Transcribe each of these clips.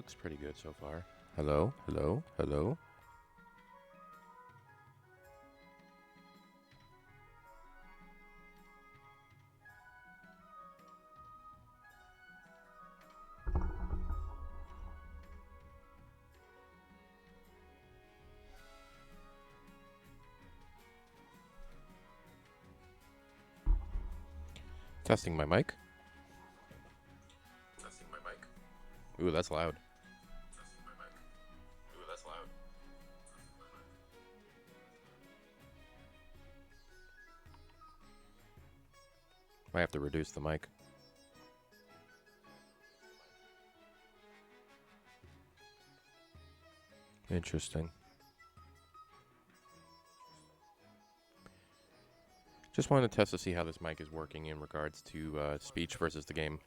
looks pretty good so far. Hello? Hello? Hello? Testing my mic. Testing my mic. Ooh, that's loud. Testing my mic. Ooh, that's loud. Might have to reduce the mic. Interesting. Just wanted to test to see how this mic is working in regards to speech versus the game.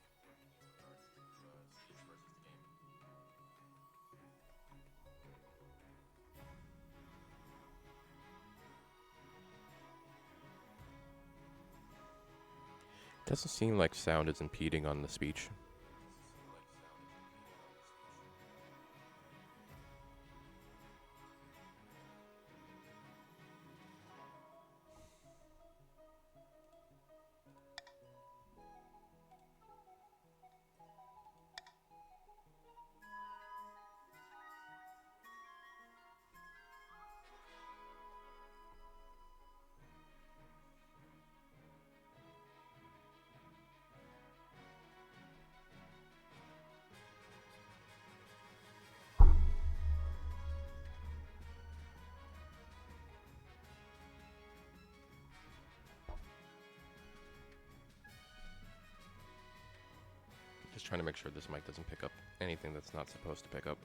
Doesn't seem like sound is impeding on the speech. Just trying to make sure this mic doesn't pick up anything that's not supposed to pick up.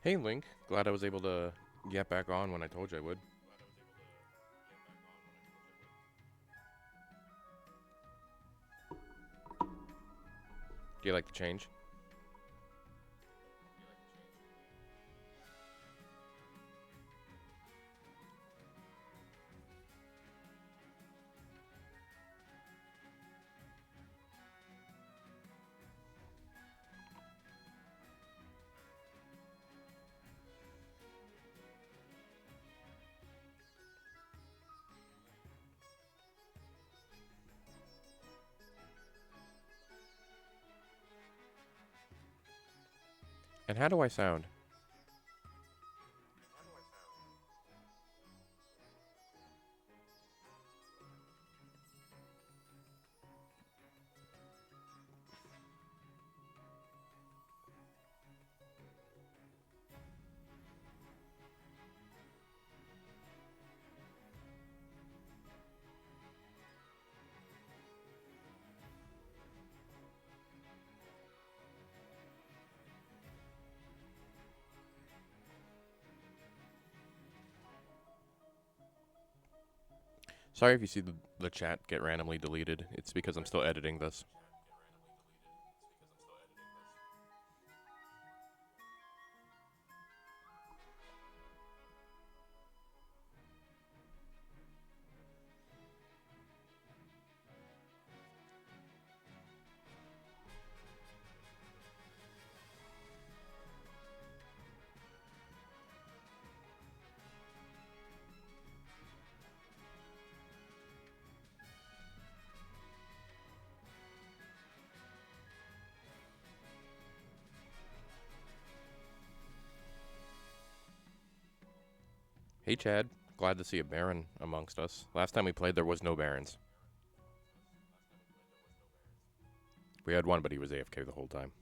Hey, Link. Glad I was able to get back on when I told you I would. Do you like the change? And how do I sound? Sorry if you see the chat get randomly deleted. It's because I'm still editing this. Hey, Chad. Glad to see a Baron amongst us. Last time we played, there was no Barons. We had one, but he was AFK the whole time.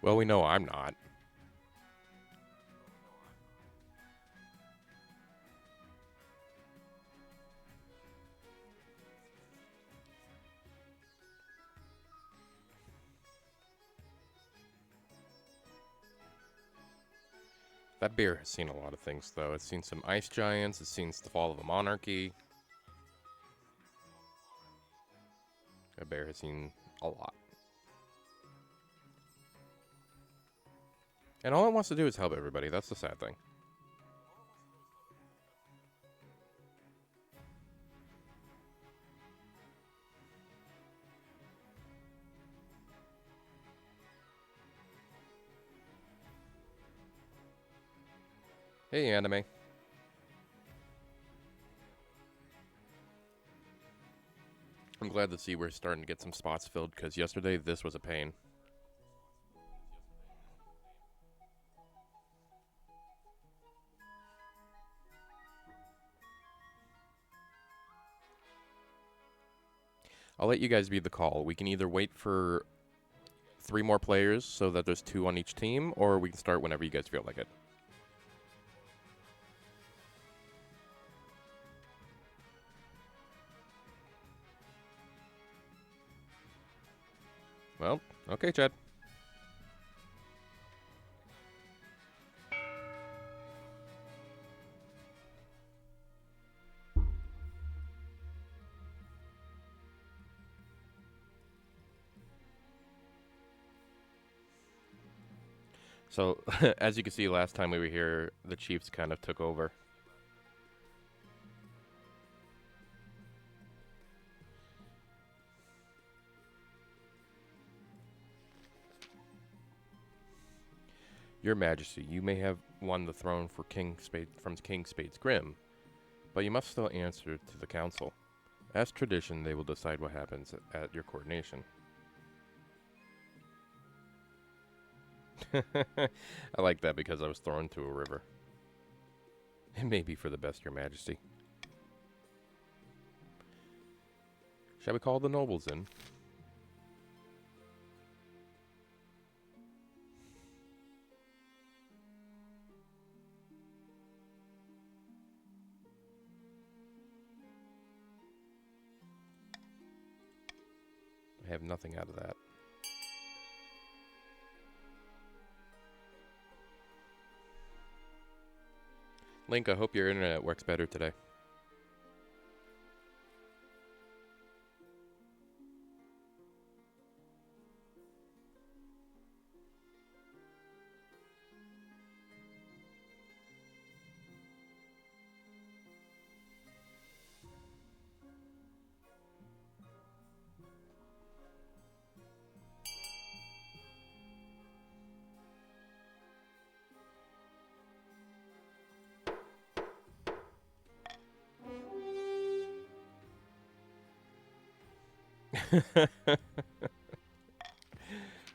Well, we know I'm not. That beer has seen a lot of things, though. It's seen some ice giants. It's seen the fall of a monarchy. That bear has seen a lot. And all it wants to do is help everybody. That's the sad thing. Hey, anime. I'm glad to see we're starting to get some spots filled, because yesterday this was a pain. I'll let you guys be the call. We can either wait for 3 more players so that there's 2 on each team, or we can start whenever you guys feel like it. Well, okay, Chad. So, as you can see, last time we were here, the Chiefs kind of took over. Your Majesty, you may have won the throne for from King Spade's Grim, but you must still answer to the council. As tradition, they will decide what happens at your coronation. I like that because I was thrown to a river. It may be for the best, Your Majesty. Shall we call the nobles in? I have nothing out of that. Link, I hope your internet works better today.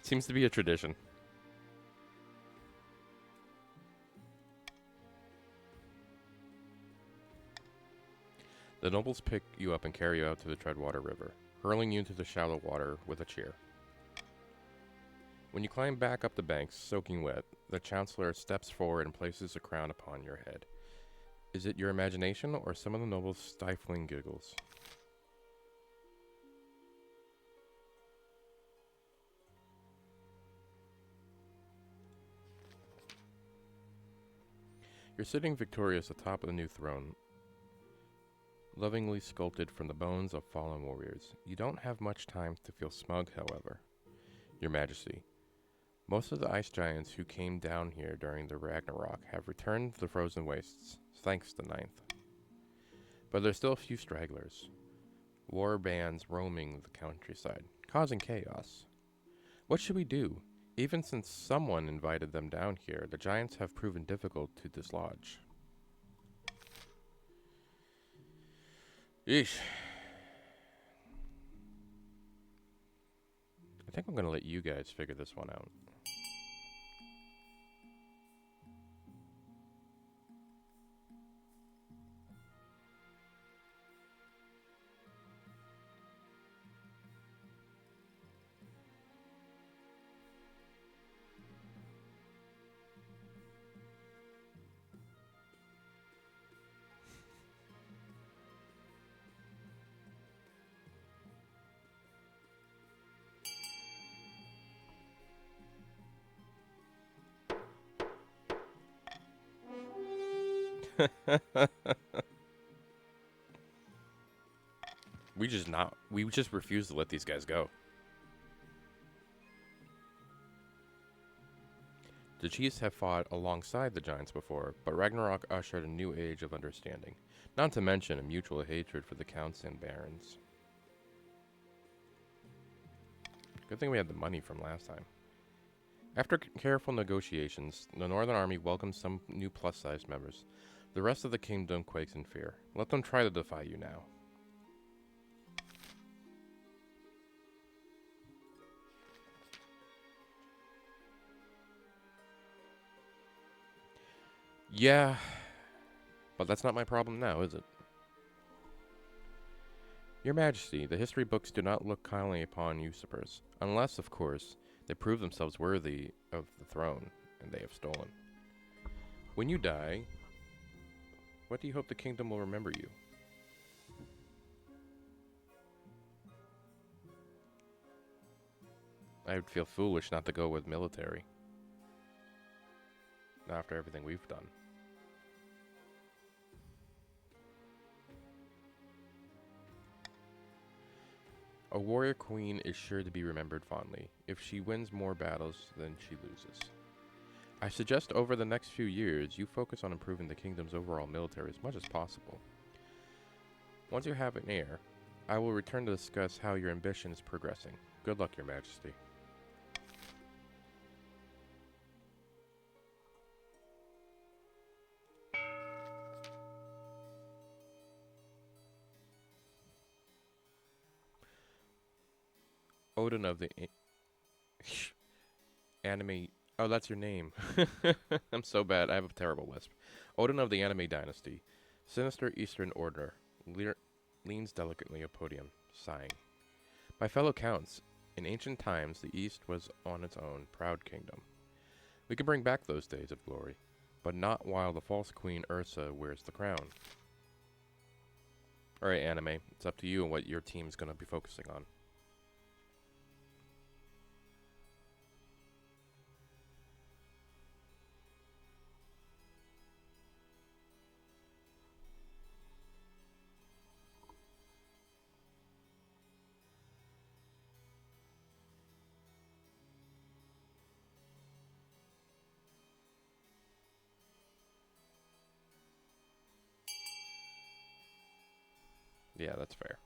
Seems to be a tradition. The nobles pick you up and carry you out to the Treadwater River, hurling you into the shallow water with a cheer. When you climb back up the banks, soaking wet, the Chancellor steps forward and places a crown upon your head. Is it your imagination or some of the nobles' stifling giggles? You're sitting victorious atop of the new throne, lovingly sculpted from the bones of fallen warriors. You don't have much time to feel smug, however. Your Majesty, most of the ice giants who came down here during the Ragnarok have returned to the frozen wastes, thanks to Ninth. But there's still a few stragglers. War bands roaming the countryside, causing chaos. What should we do? Even since someone invited them down here, the giants have proven difficult to dislodge. Yeesh. I think I'm going to let you guys figure this one out. We just refuse to let these guys go. The chiefs have fought alongside the giants before, but Ragnarok ushered a new age of understanding, not to mention a mutual hatred for the counts and barons. Good thing we had the money from last time. After careful negotiations, the Northern Army welcomes some new plus-sized members. The rest of the kingdom quakes in fear. Let them try to defy you now. Yeah, but that's not my problem now, is it? Your Majesty, the history books do not look kindly upon usurpers, unless, of course, they prove themselves worthy of the throne, and they have stolen. When you die, what do you hope the kingdom will remember you? I would feel foolish not to go with military. After everything we've done. A warrior queen is sure to be remembered fondly. If she wins more battles than she loses. I suggest over the next few years, you focus on improving the kingdom's overall military as much as possible. Once you have an heir, I will return to discuss how your ambition is progressing. Good luck, Your Majesty. Odin of the anime. Oh, that's your name. I'm so bad. I have a terrible lisp. Odin of the anime dynasty. Sinister Eastern Order. Leans delicately a podium, sighing. My fellow counts, in ancient times the East was on its own proud kingdom. We can bring back those days of glory, but not while the false queen Ursa wears the crown. Alright, anime, it's up to you and what your team's gonna be focusing on. Yeah, that's fair.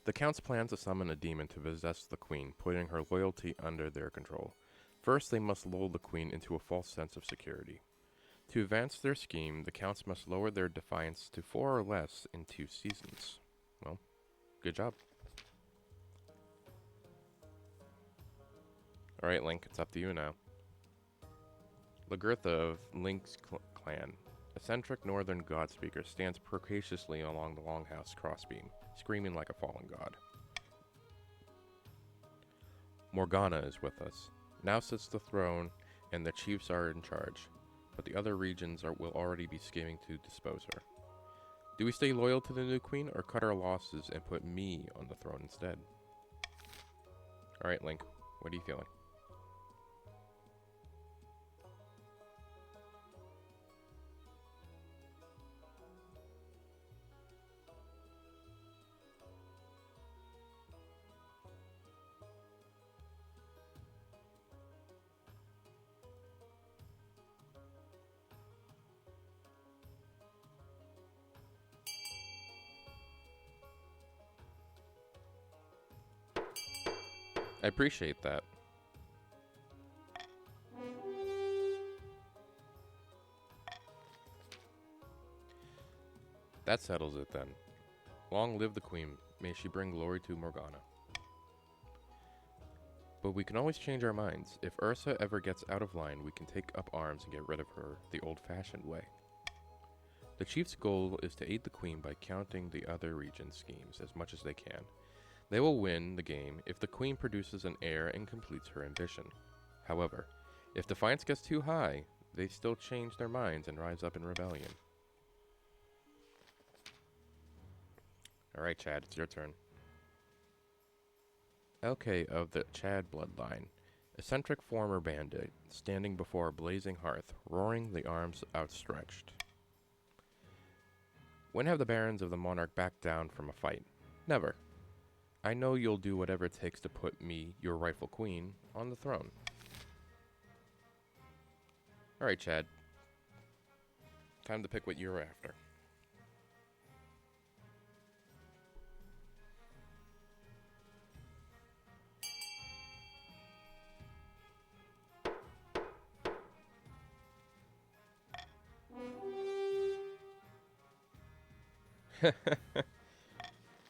The Count's plans to summon a demon to possess the Queen, putting her loyalty under their control. First, they must lull the Queen into a false sense of security. To advance their scheme, the Counts must lower their defiance to 4 or less in 2 seasons. Well, good job. Alright, Link, it's up to you now. Lagertha of Link's clan, eccentric northern god speaker, stands precociously along the longhouse crossbeam, screaming like a fallen god. Morgana is with us. Now sits the throne, and the chiefs are in charge, but the other regions will already be scheming to dispose her. Do we stay loyal to the new queen, or cut our losses and put me on the throne instead? Alright, Link, what are you feeling? I appreciate that. That settles it then. Long live the queen. May she bring glory to Morgana. But we can always change our minds. If Ursa ever gets out of line, we can take up arms and get rid of her the old-fashioned way. The chief's goal is to aid the queen by counting the other region's schemes as much as they can. They will win the game if the queen produces an heir and completes her ambition. However, if defiance gets too high, they still change their minds and rise up in rebellion. Alright, Chad, it's your turn. LK of the Chad bloodline, eccentric former bandit, standing before a blazing hearth, roaring, the arms outstretched. When have the barons of the monarch backed down from a fight? Never. I know you'll do whatever it takes to put me, your rightful queen, on the throne. Alright, Chad. Time to pick what you're after.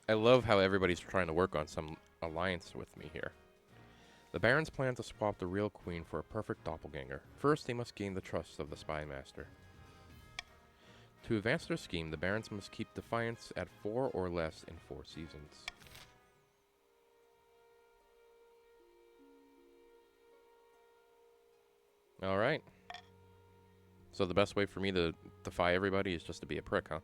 I love how everybody's trying to work on some alliance with me here. The barons plan to swap the real queen for a perfect doppelganger. First, they must gain the trust of the spy master. To advance their scheme, the barons must keep defiance at 4 or less in 4 seasons. Alright. So the best way for me to defy everybody is just to be a prick, huh?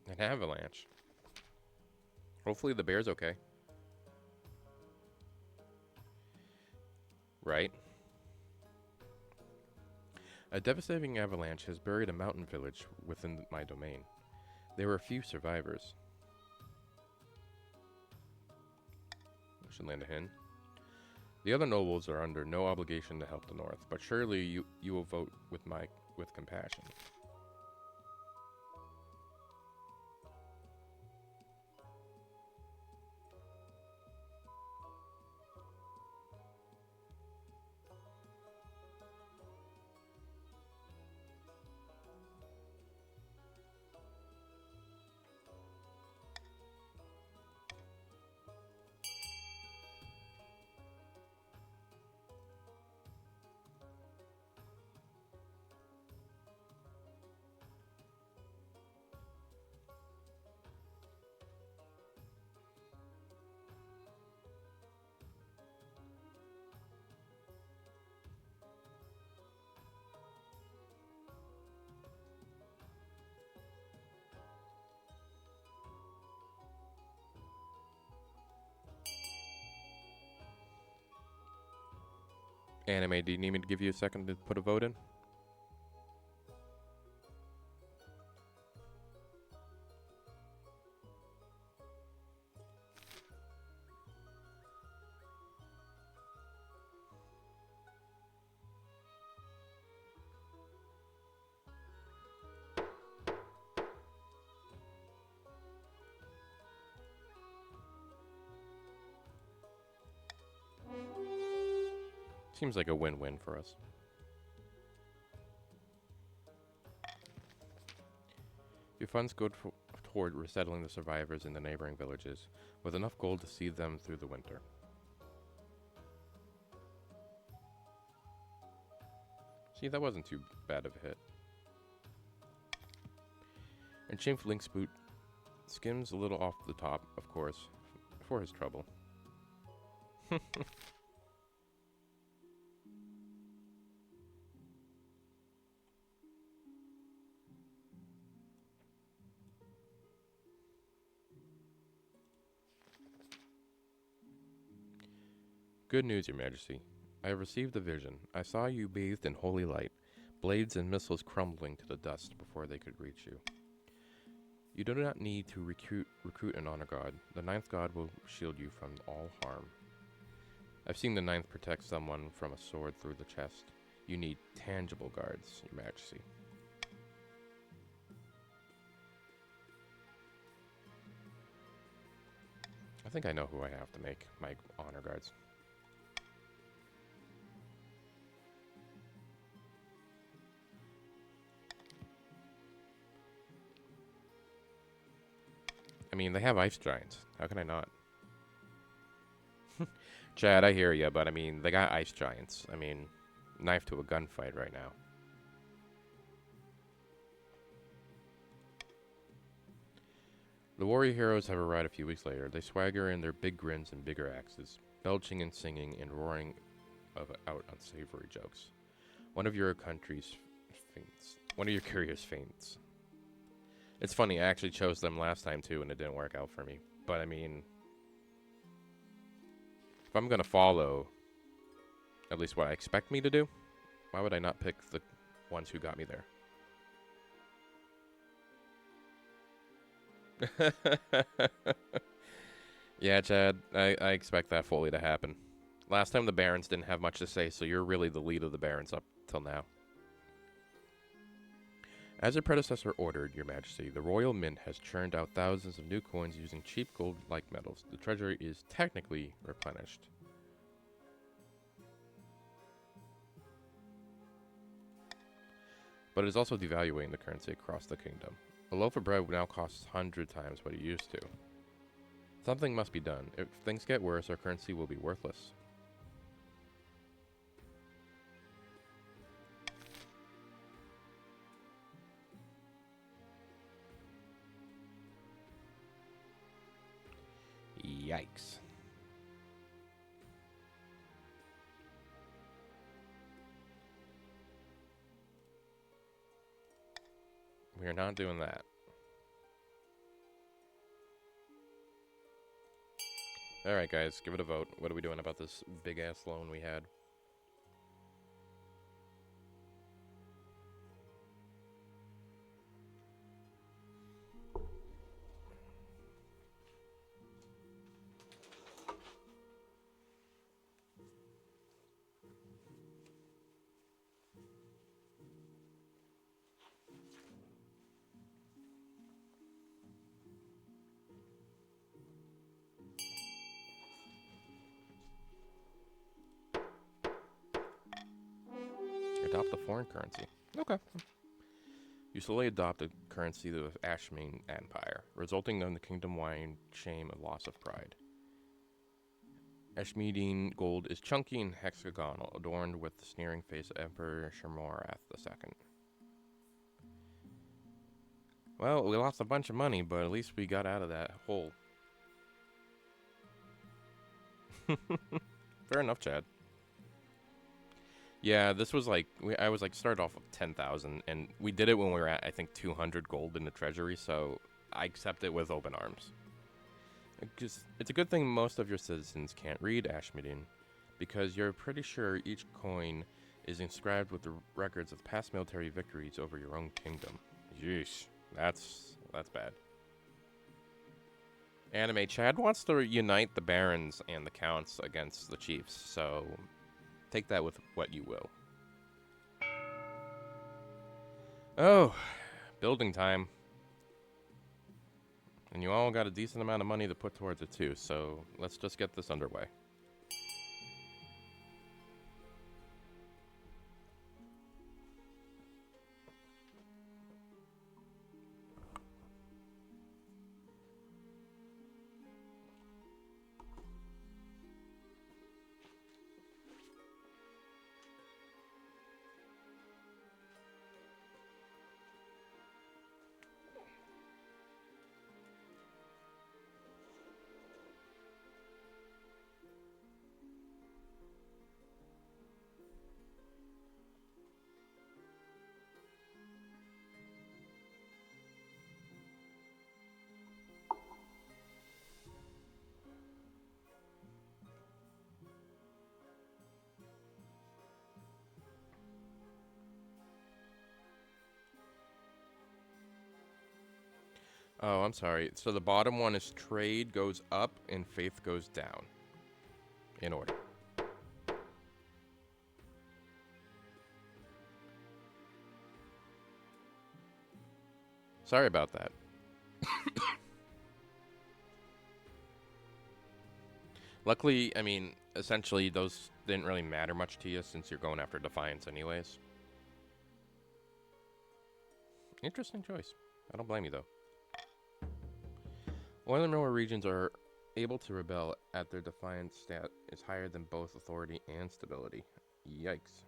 An avalanche. Hopefully the bear's okay. Right. A devastating avalanche has buried a mountain village within my domain. There were few survivors. I should land a hen. The other nobles are under no obligation to help the North, but surely you will vote with compassion. Anime, do you need me to give you a second to put a vote in? Seems like a win-win for us. Your funds go toward resettling the survivors in the neighboring villages, with enough gold to see them through the winter. See, that wasn't too bad of a hit. And Chief Link's boot skims a little off the top, of course, for his trouble. Good news, Your Majesty. I have received a vision. I saw you bathed in holy light, blades and missiles crumbling to the dust before they could reach you. You do not need to recruit an honor god. The ninth god will shield you from all harm. I've seen the ninth protect someone from a sword through the chest. You need tangible guards, Your Majesty. I think I know who I have to make my honor guards. I mean, they have ice giants. How can I not? Chad, I hear ya, but I mean, they got ice giants. I mean, knife to a gunfight right now. The warrior heroes have arrived a few weeks later. They swagger in their big grins and bigger axes, belching and singing and roaring out unsavory jokes. One of your country's faints. One of your couriers faints. It's funny, I actually chose them last time too, and it didn't work out for me. But I mean, if I'm gonna follow at least what I expect me to do, why would I not pick the ones who got me there? Yeah, Chad, I expect that fully to happen. Last time the Barons didn't have much to say, so you're really the lead of the Barons up till now. As your predecessor ordered, Your Majesty, the Royal Mint has churned out thousands of new coins using cheap gold-like metals. The treasury is technically replenished. But it is also devaluing the currency across the kingdom. A loaf of bread now costs 100 times what it used to. Something must be done. If things get worse, our currency will be worthless. Yikes. We are not doing that. Alright guys, give it a vote. What are we doing about this big ass loan we had? a foreign currency. Okay. You slowly adopt a currency of the Ashmane Empire, resulting in the kingdom-wide shame of loss of pride. Ashmedine gold is chunky and hexagonal, adorned with the sneering face of Emperor Shermorath II. Well, we lost a bunch of money, but at least we got out of that hole. Fair enough, Chad. Yeah, this was like, I was like started off with 10,000, and we did it when we were at, I think, 200 gold in the treasury, so I accept it with open arms. It's a good thing most of your citizens can't read Ashmedine, because you're pretty sure each coin is inscribed with the records of past military victories over your own kingdom. Yeesh, that's bad. Anime Chad wants to unite the barons and the counts against the chiefs, so take that with what you will. Oh, building time. And you all got a decent amount of money to put towards it too, so let's just get this underway. Oh, I'm sorry. So the bottom one is trade goes up and faith goes down. In order. Sorry about that. Luckily, I mean, essentially those didn't really matter much to you since you're going after Defiance anyways. Interesting choice. I don't blame you though. One of the lower regions are able to rebel at their Defiance stat is higher than both authority and stability. Yikes.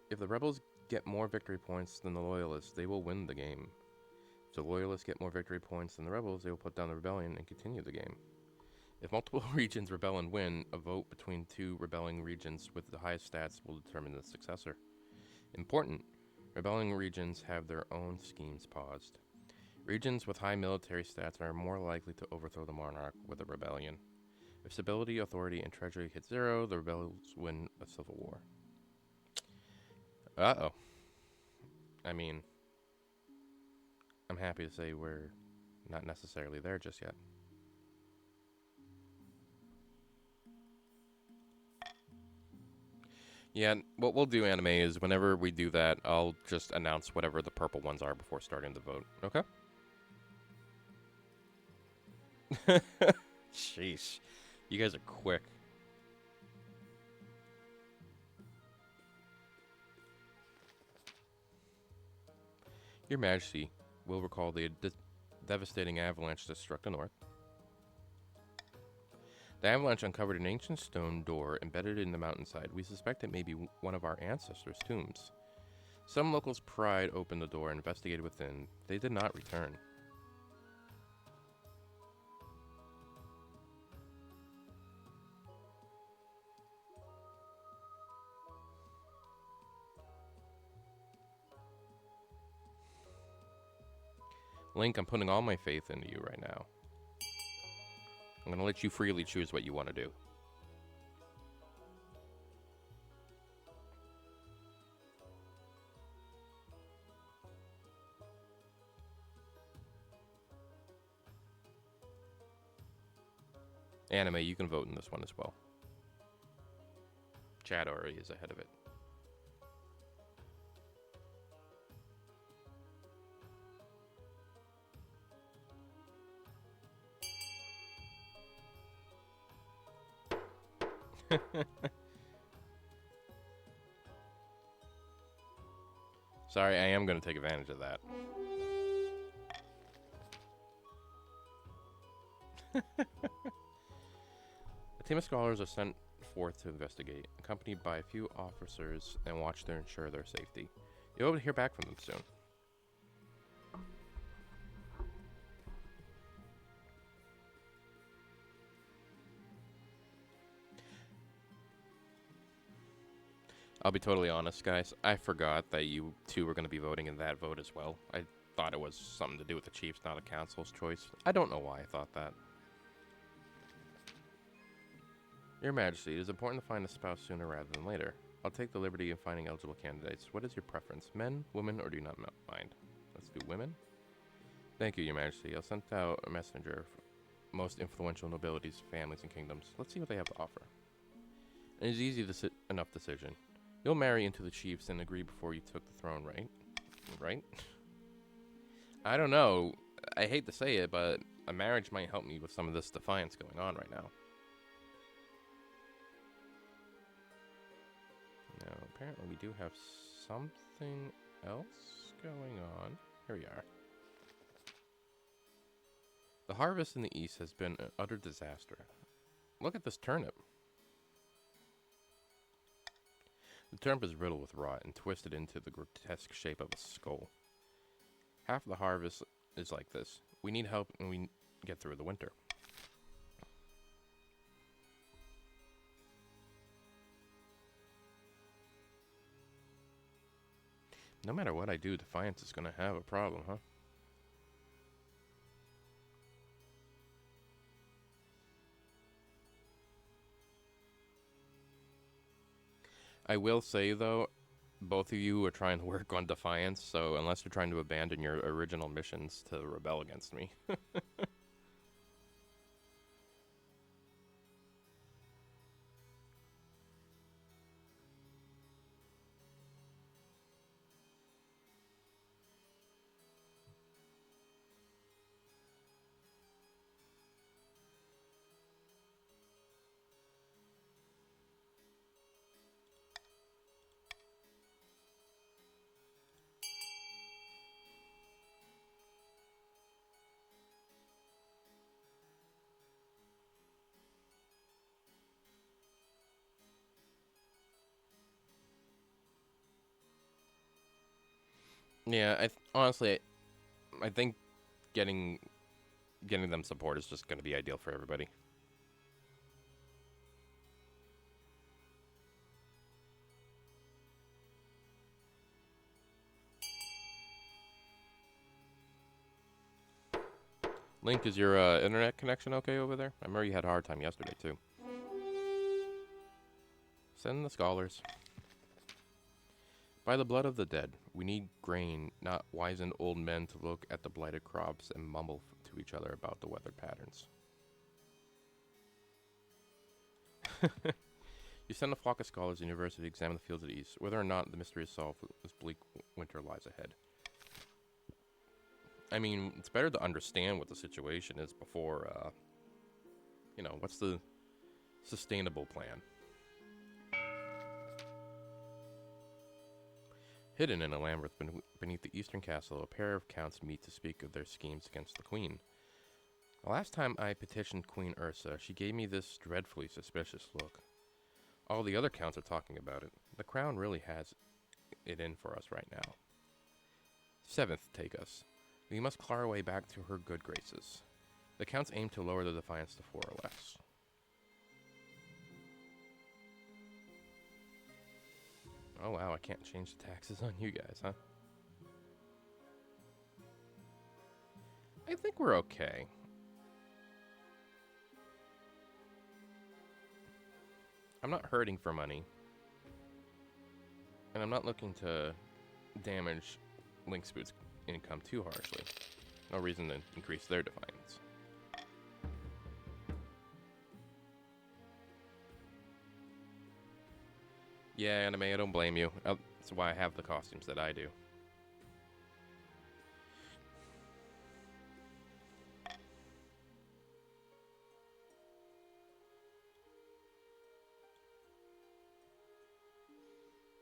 If the rebels get more victory points than the loyalists, they will win the game. If the loyalists get more victory points than the rebels, they will put down the rebellion and continue the game. If multiple regions rebel and win, a vote between two rebelling regions with the highest stats will determine the successor. Important, rebelling regions have their own schemes paused. Regions with high military stats are more likely to overthrow the monarch with a rebellion. If stability, authority, and treasury hit 0, the rebels win a civil war. Uh-oh. I mean, I'm happy to say we're not necessarily there just yet. Yeah, what we'll do, Anime, is whenever we do that, I'll just announce whatever the purple ones are before starting the vote. Okay? Sheesh. You guys are quick. Your Majesty will recall the devastating avalanche that struck the north. The avalanche uncovered an ancient stone door embedded in the mountainside. We suspect it may be one of our ancestors' tombs. Some locals pried open the door and investigated within. They did not return. Link, I'm putting all my faith into you right now. I'm going to let you freely choose what you want to do. Anime, you can vote in this one as well. Chad already is ahead of it. Sorry, I am going to take advantage of that. A team of scholars are sent forth to investigate, accompanied by a few officers, and watch to ensure their safety. You'll be able to hear back from them soon. I'll be totally honest, guys. I forgot that you two were going to be voting in that vote as well. I thought it was something to do with the Chiefs, not a council's choice. I don't know why I thought that. Your Majesty, it is important to find a spouse sooner rather than later. I'll take the liberty of finding eligible candidates. What is your preference? Men, women, or do you not mind? Let's do women. Thank you, Your Majesty. I'll send out a messenger of most influential nobilities, families, and kingdoms. Let's see what they have to offer. It is easy enough decision. You'll marry into the chiefs and agree before you took the throne, right? Right? I don't know. I hate to say it, but a marriage might help me with some of this defiance going on right now. Now, apparently we do have something else going on. Here we are. The harvest in the east has been an utter disaster. Look at this turnip. The turnip is riddled with rot and twisted into the grotesque shape of a skull. Half of the harvest is like this. We need help when we get through the winter. No matter what I do, Defiance is going to have a problem, huh? I will say, though, both of you are trying to work on Defiance, so unless you're trying to abandon your original missions to rebel against me. Yeah, honestly, I think getting them support is just going to be ideal for everybody. Link, is your internet connection okay over there? I remember you had a hard time yesterday, too. Send the scholars. By the blood of the dead, we need grain, not wizened old men to look at the blighted crops and mumble to each other about the weather patterns. You send a flock of scholars to the university to examine the fields of the east. Whether or not the mystery is solved, this bleak winter lies ahead. I mean, it's better to understand what the situation is before, what's the sustainable plan? Hidden in a labyrinth beneath the eastern castle, a pair of counts meet to speak of their schemes against the queen. The last time I petitioned Queen Ursa, she gave me this dreadfully suspicious look. All the other counts are talking about it. The crown really has it in for us right now. Seventh, take us. We must claw our way back to her good graces. The counts aim to lower the defiance to 4 or less. Oh wow, I can't change the taxes on you guys, huh? I think we're okay. I'm not hurting for money. And I'm not looking to damage Link Spoot's income too harshly. No reason to increase their defiance. Yeah, anime, I don't blame you. That's why I have the costumes that I do.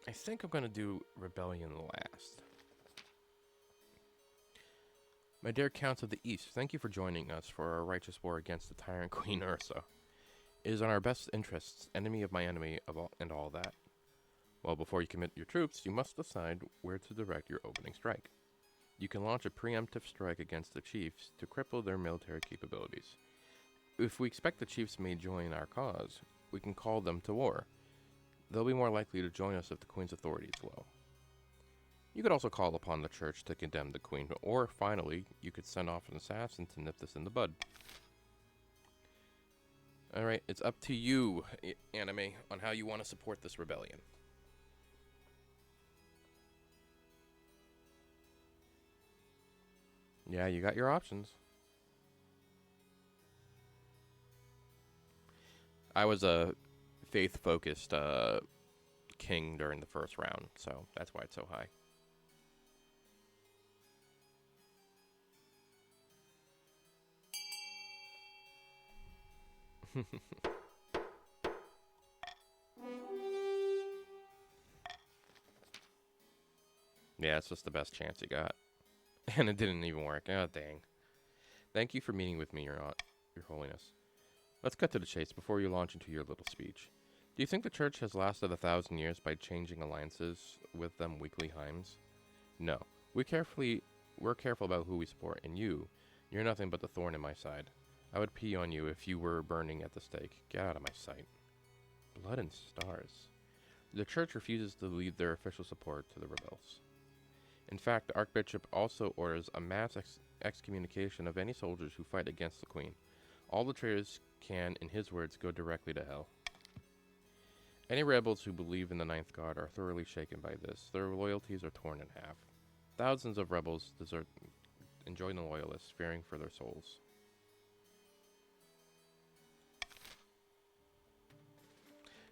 I think I'm going to do Rebellion last. My dear Counts of the East, thank you for joining us for our righteous war against the tyrant Queen Ursa. It is in our best interests, enemy of my enemy, and all that. Well, before you commit your troops, you must decide where to direct your opening strike. You can launch a preemptive strike against the chiefs to cripple their military capabilities. If we expect the chiefs may join our cause, we can call them to war. They'll be more likely to join us if the Queen's authority is low. You could also call upon the church to condemn the Queen, or finally, you could send off an assassin to nip this in the bud. Alright, it's up to you, anime, on how you want to support this rebellion. Yeah, you got your options. I was a faith-focused king during the first round, so that's why it's so high. Yeah, it's just the best chance you got. And it didn't even work. Oh, dang. Thank you for meeting with me, Your Holiness. Let's cut to the chase before you launch into your little speech. Do you think the church has lasted 1,000 years by changing alliances with them weekly heims? No. We're careful about who we support, and you're nothing but the thorn in my side. I would pee on you if you were burning at the stake. Get out of my sight. Blood and stars. The church refuses to lead their official support to the rebels. In fact, the Archbishop also orders a mass excommunication of any soldiers who fight against the Queen. All the traitors can, in his words, go directly to hell. Any rebels who believe in the Ninth God are thoroughly shaken by this. Their loyalties are torn in half. Thousands of rebels desert and join the loyalists, fearing for their souls.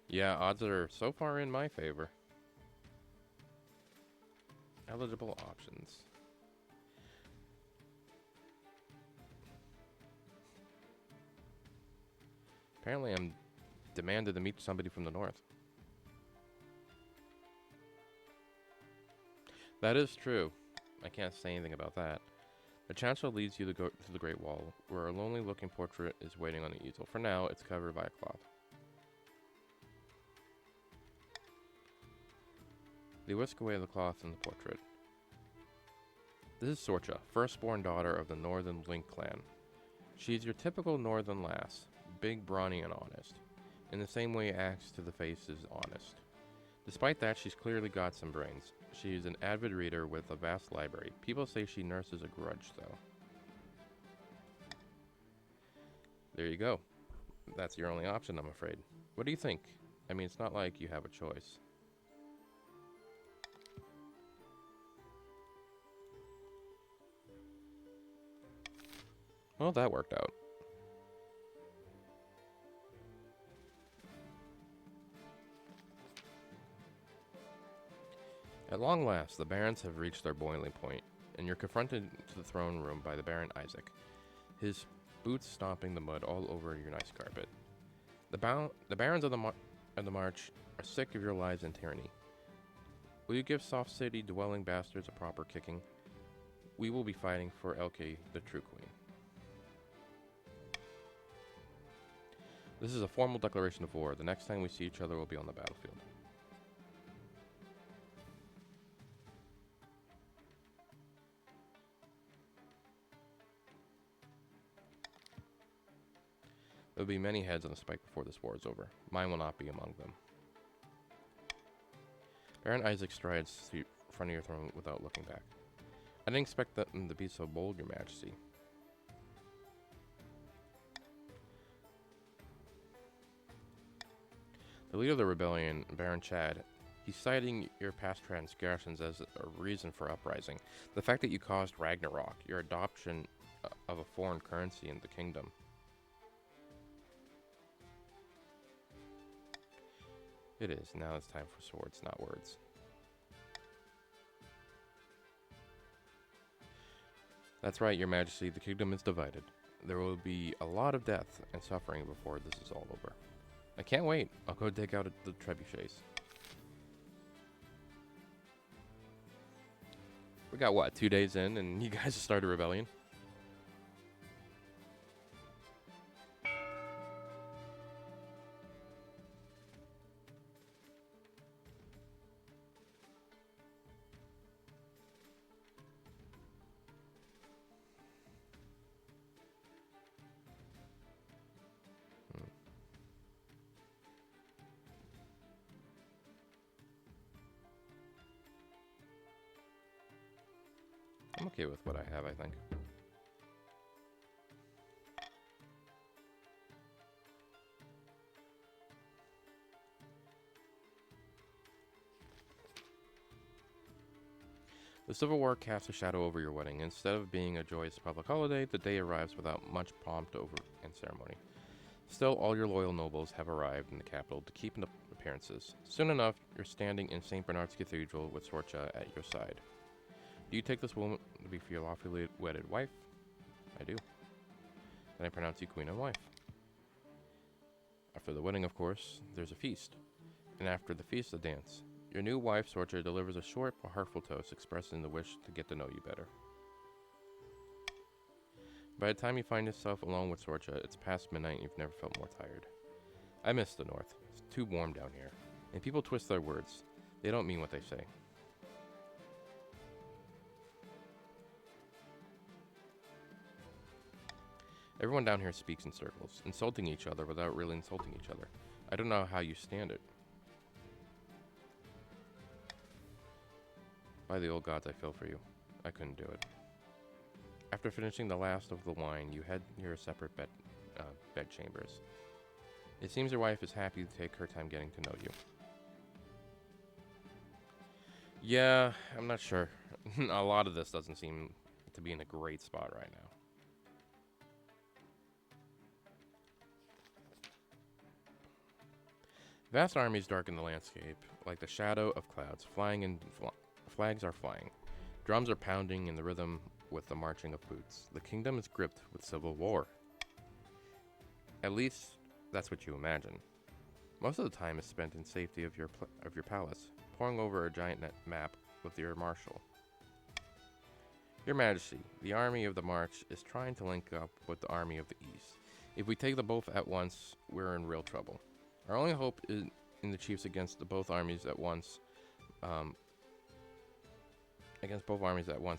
Yeah, odds are so far in my favor. Eligible options. Apparently I'm demanded to meet somebody from the north. That is true. I can't say anything about that. The chancellor leads you to go to the Great Wall, where a lonely-looking portrait is waiting on the easel. For now, it's covered by a cloth. They whisk away the cloth and the portrait. This is Sorcha, firstborn daughter of the Northern Link clan. She's your typical northern lass, big, brawny, and honest. In the same way Axe to the Face is honest. Despite that, she's clearly got some brains. She is an avid reader with a vast library. People say she nurses a grudge, though. There you go. That's your only option, I'm afraid. What do you think? I mean, it's not like you have a choice. Well, that worked out. At long last, the barons have reached their boiling point, and you're confronted to the throne room by the Baron Isaac, his boots stomping the mud all over your nice carpet. The barons of the March are sick of your lies and tyranny. Will you give soft city dwelling bastards a proper kicking? We will be fighting for Elke, the true queen. This is a formal declaration of war. The next time we see each other will be on the battlefield. There will be many heads on the spike before this war is over. Mine will not be among them. Baron Isaac strides to the front of your throne without looking back. I didn't expect them to be so bold, Your Majesty. The leader of the rebellion, Baron Chad, he's citing your past transgressions as a reason for uprising. The fact that you caused Ragnarok, your adoption of a foreign currency in the kingdom. It is. Now it's time for swords, not words. That's right, Your Majesty. The kingdom is divided. There will be a lot of death and suffering before this is all over. I can't wait. I'll go dig out the trebuchets. got what, 2 days in, and you guys started a rebellion? I'm okay with what I have, I think. The Civil War casts a shadow over your wedding. Instead of being a joyous public holiday, the day arrives without much pomp over and ceremony. Still, all your loyal nobles have arrived in the capital to keep up appearances. Soon enough, you're standing in St. Bernard's Cathedral with Sorcha at your side. Do you take this woman to be for your lawfully wedded wife? I do. Then I pronounce you queen and wife. After the wedding, of course, there's a feast. And after the feast, a dance. Your new wife, Sorcha, delivers a short but heartful toast expressing the wish to get to know you better. By the time you find yourself alone with Sorcha, it's past midnight and you've never felt more tired. I miss the north. It's too warm down here. And people twist their words. They don't mean what they say. Everyone down here speaks in circles, insulting each other without really insulting each other. I don't know how you stand it. By the old gods, I feel for you. I couldn't do it. After finishing the last of the wine, you head to your separate bed chambers. It seems your wife is happy to take her time getting to know you. Yeah, I'm not sure. A lot of this doesn't seem to be in a great spot right now. Vast armies darken the landscape, like the shadow of clouds, flying and flags are flying. Drums are pounding in the rhythm with the marching of boots. The kingdom is gripped with civil war. At least, that's what you imagine. Most of the time is spent in safety of your palace, poring over a giant map with your marshal. Your Majesty, the army of the March is trying to link up with the army of the East. If we take the both at once, we're in real trouble. Our only hope is in the chiefs against both armies at once.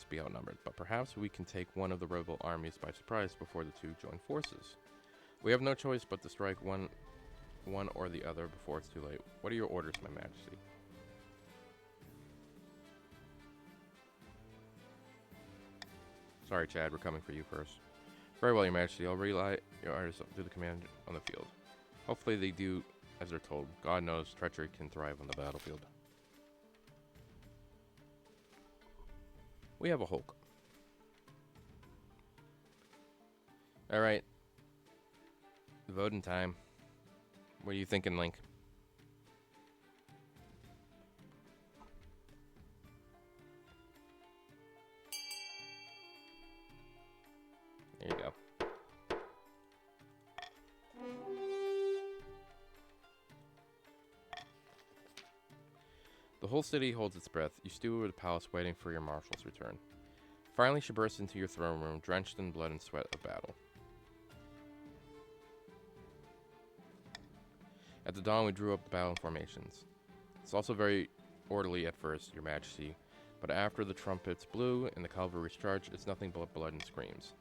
Be outnumbered, but perhaps we can take one of the rebel armies by surprise before the two join forces. We have no choice but to strike one or the other before it's too late. What are your orders, my Majesty? Sorry, Chad, we're coming for you first. Very well, your Majesty. I'll relay your orders to the command on the field. Hopefully they do as they're told. God knows treachery can thrive on the battlefield. We have a Hulk. Alright. Voting time. What are you thinking, Link? There you go. The whole city holds its breath. You stew at the palace waiting for your marshal's return. Finally, she bursts into your throne room, drenched in blood and sweat of battle. At the dawn, we drew up the battle formations. It's also very orderly at first, your Majesty, but after the trumpets blew and the cavalry charged, it's nothing but blood and screams.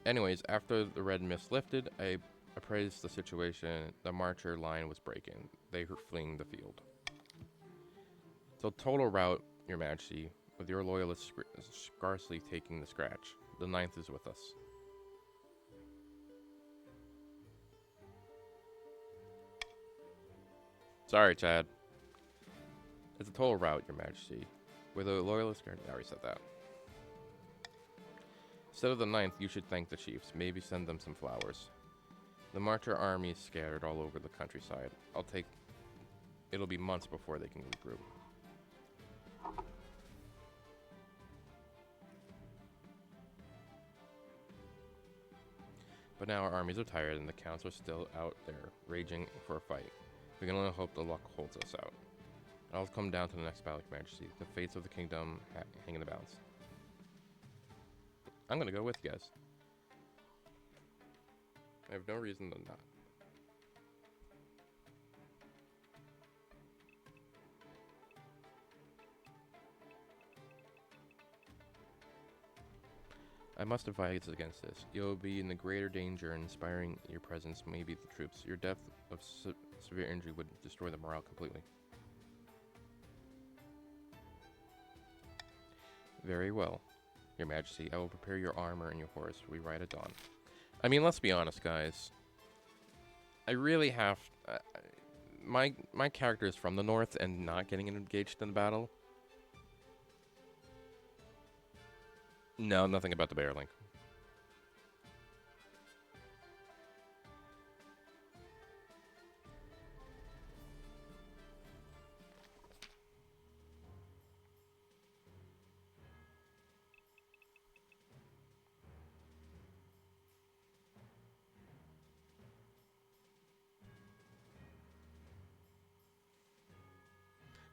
Anyways, after the red mist lifted, I appraised the situation. The marcher line was breaking. They were fleeing the field. So total rout, your Majesty, with your loyalists scarcely taking the scratch. The 9th is with us. Sorry, Chad. It's a total rout, your Majesty. With a loyalist guard, I already said that. Instead of the 9th, you should thank the chiefs. Maybe send them some flowers. The marcher army is scattered all over the countryside. It'll be months before they can regroup. But now our armies are tired and the counts are still out there, raging for a fight. We can only hope the luck holds us out. I'll come down to the next battle, Your Majesty. The fates of the kingdom hang in the balance. I'm gonna go with you guys. I have no reason to not. I must advise against this. You'll be in the greater danger, and inspiring your presence may beat the troops. Your death of severe injury would destroy the morale completely. Very well, Your Majesty. I will prepare your armor and your horse. We ride at dawn. I mean, let's be honest, guys. I really have... my character is from the north and not getting engaged in the battle. No, nothing about the bear link.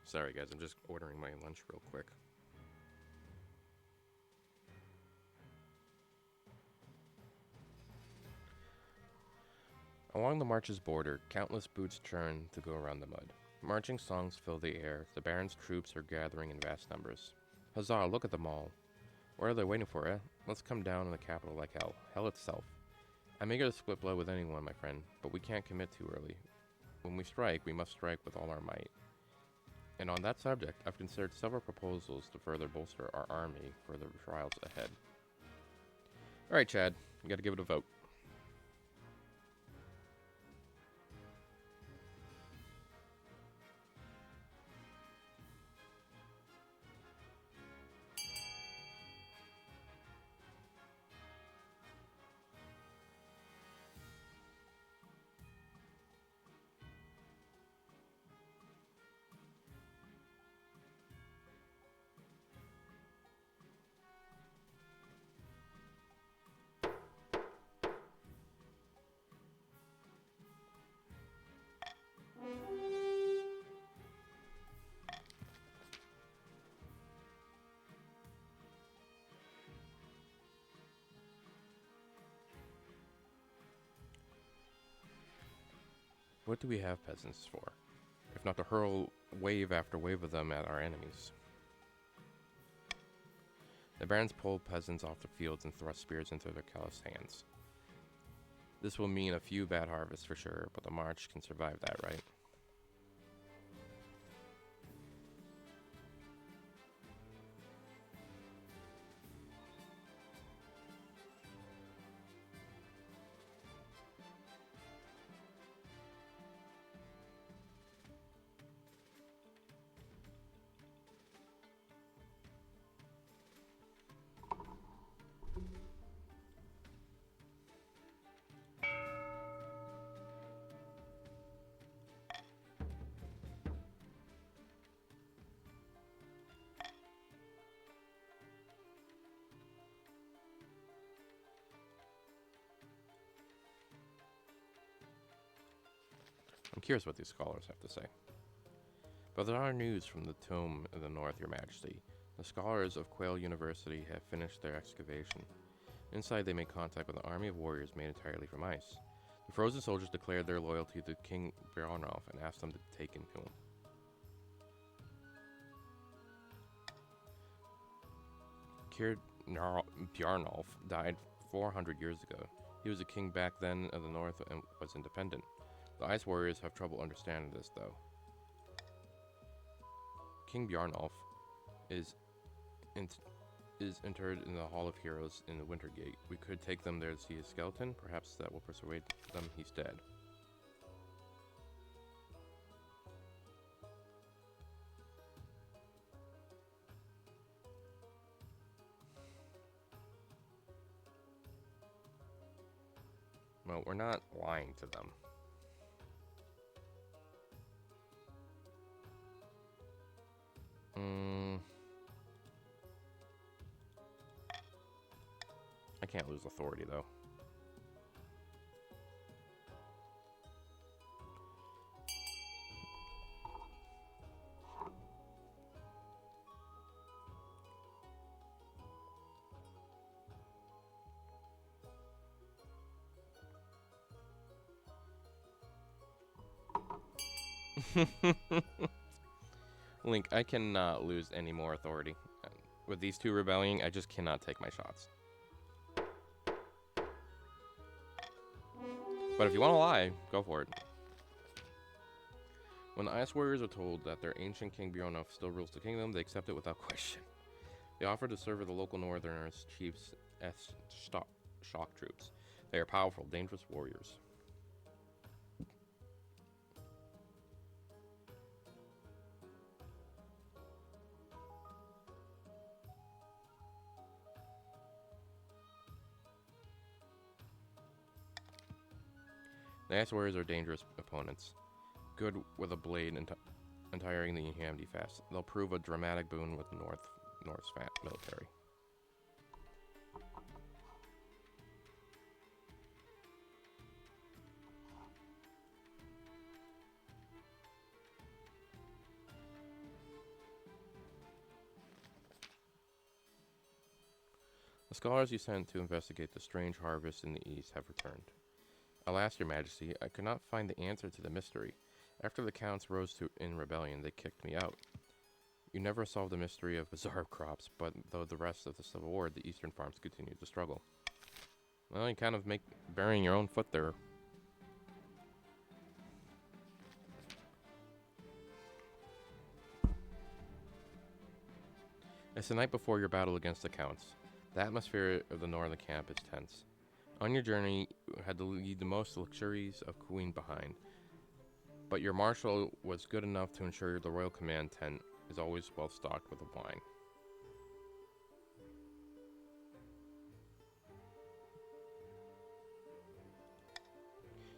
Sorry, guys. I'm just ordering my lunch real quick. Along the march's border, countless boots churn to go around the mud. Marching songs fill the air. The Baron's troops are gathering in vast numbers. Huzzah, look at them all. What are they waiting for, eh? Let's come down on the capital like hell. Hell itself. I'm eager to split blood with anyone, my friend, but we can't commit too early. When we strike, we must strike with all our might. And on that subject, I've considered several proposals to further bolster our army for the trials ahead. Alright, Chad. You gotta give it a vote. What do we have peasants for, if not to hurl wave after wave of them at our enemies? The barons pull peasants off the fields and thrust spears into their callous hands. This will mean a few bad harvests for sure, but the march can survive that, right? I'm curious what these scholars have to say. But there are news from the tomb in the north, Your Majesty. The scholars of Quail University have finished their excavation. Inside, they made contact with an army of warriors made entirely from ice. The frozen soldiers declared their loyalty to King Bjarnolf and asked them to take him to him. King Bjarnolf died 400 years ago. He was a king back then of the north and was independent. The Ice Warriors have trouble understanding this, though. King Bjarnolf is interred in the Hall of Heroes in the Wintergate. We could take them there to see his skeleton. Perhaps that will persuade them he's dead. Well, we're not lying to them. I can't lose authority, though. Link, I cannot lose any more authority. With these two rebelling, I just cannot take my shots. But if you want to lie, go for it. When the Ice Warriors are told that their ancient King Bjornov still rules the kingdom, they accept it without question. They offer to serve the local Northerners chiefs as shock troops. They are powerful, dangerous warriors. The Ice Warriors are dangerous opponents, good with a blade and tiring the humanity fast. They'll prove a dramatic boon with the North's military. The scholars you sent to investigate the strange harvest in the east have returned. Alas, your majesty, I could not find the answer to the mystery. After the counts rose in rebellion, they kicked me out. You never solved the mystery of bizarre crops, but though the rest of the Civil War, the eastern farms continued to struggle. Well, you kind of make burying your own foot there. It's the night before your battle against the counts. The atmosphere of the northern camp is tense. On your journey, you had to leave the most luxuries of Queen behind, but your marshal was good enough to ensure the royal command tent is always well stocked with wine.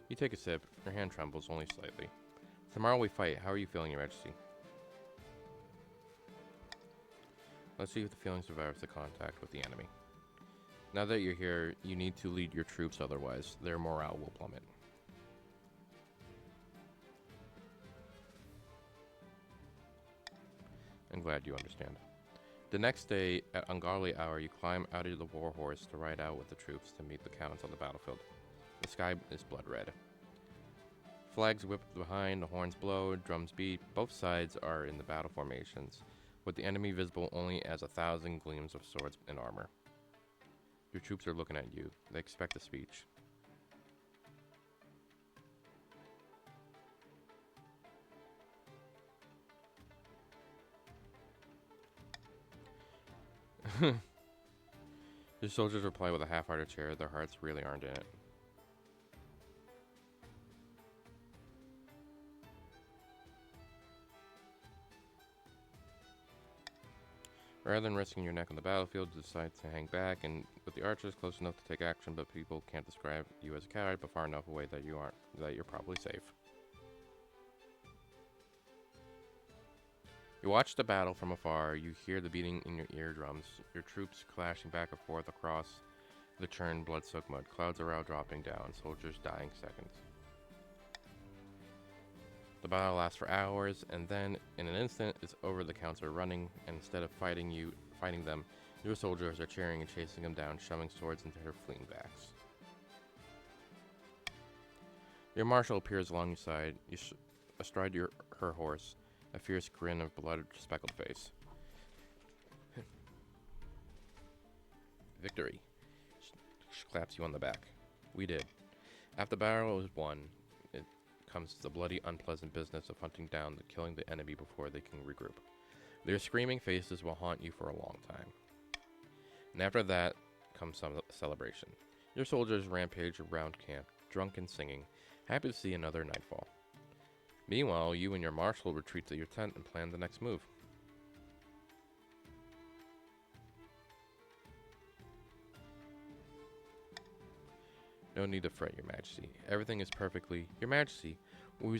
You take a sip, your hand trembles only slightly. Tomorrow we fight. How are you feeling, your majesty? Let's see if the feeling survives the contact with the enemy. Now that you're here, you need to lead your troops, otherwise their morale will plummet. I'm glad you understand. The next day, at ungodly hour, you climb out of the war horse to ride out with the troops to meet the counts on the battlefield. The sky is blood red. Flags whip behind, the horns blow, drums beat. Both sides are in the battle formations, with the enemy visible only as 1,000 gleams of swords and armor. Your troops are looking at you. They expect a speech. Your soldiers reply with a half-hearted cheer. Their hearts really aren't in it. Rather than risking your neck on the battlefield, you decide to hang back, and with the archers close enough to take action, but people can't describe you as a coward, but far enough away that you're probably safe. You watch the battle from afar. You hear the beating in your eardrums. Your troops clashing back and forth across the churned, blood-soaked mud. Clouds are out, dropping down. Soldiers dying seconds. The battle lasts for hours, and then, in an instant, it's over. The counts are running, and instead of fighting them, your soldiers are cheering and chasing them down, shoving swords into their fleeing backs. Your marshal appears along your side, astride her horse, a fierce grin of blood-speckled face. Victory. She claps you on the back. We did. After the battle was won, it comes to the bloody, unpleasant business of hunting down and killing the enemy before they can regroup. Their screaming faces will haunt you for a long time. And after that comes some celebration. Your soldiers rampage around camp, drunk and singing, happy to see another nightfall. Meanwhile, you and your marshal retreat to your tent and plan the next move. No need to fret, your majesty. Everything is perfectly... Your majesty, we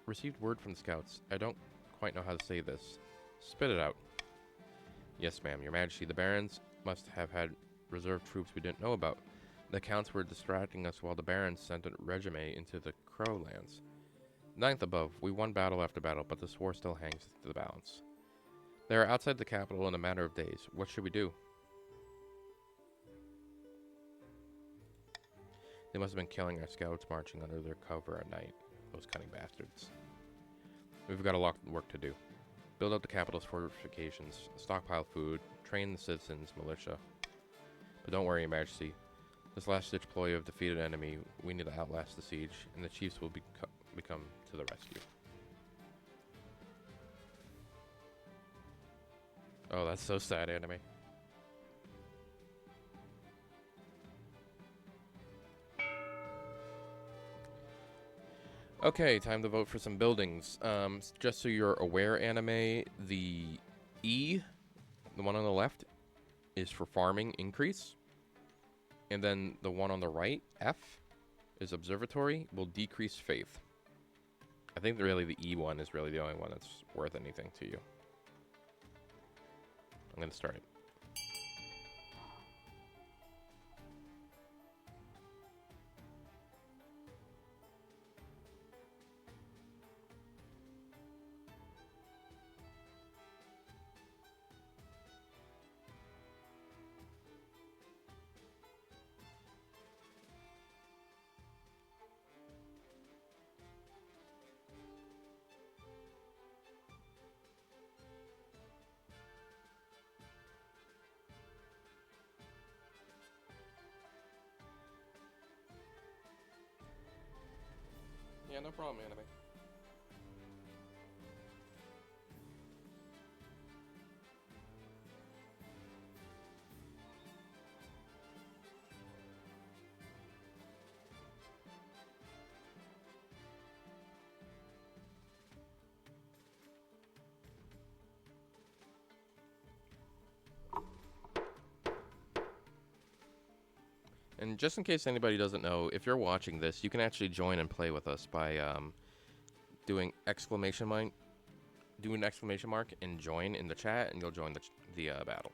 received word from the scouts. I don't quite know how to say this. Spit it out. Yes, ma'am, your majesty. The barons must have had reserve troops we didn't know about. The counts were distracting us while the barons sent a regiment into the Crow lands. Ninth above, we won battle after battle, but this war still hangs to the balance. They are outside the capital in a matter of days. What should we do? They must have been killing our scouts marching under their cover at night. Those cunning bastards. We've got a lot of work to do. Build up the capital's fortifications, stockpile food, train the citizens, militia. But don't worry, Your Majesty. This last-ditch ploy of defeated enemy, we need to outlast the siege, and the chiefs will become to the rescue. Oh, that's so sad, anime. Okay, time to vote for some buildings. Just so you're aware, anime, the E, the one on the left, is for farming increase. And then the one on the right, F, is observatory, will decrease faith. I think really the E one is really the only one that's worth anything to you. I'm going to start it. Yeah, no problem, anime. And just in case anybody doesn't know, if you're watching this, you can actually join and play with us by doing exclamation mark, and join in the chat, and you'll join the battle.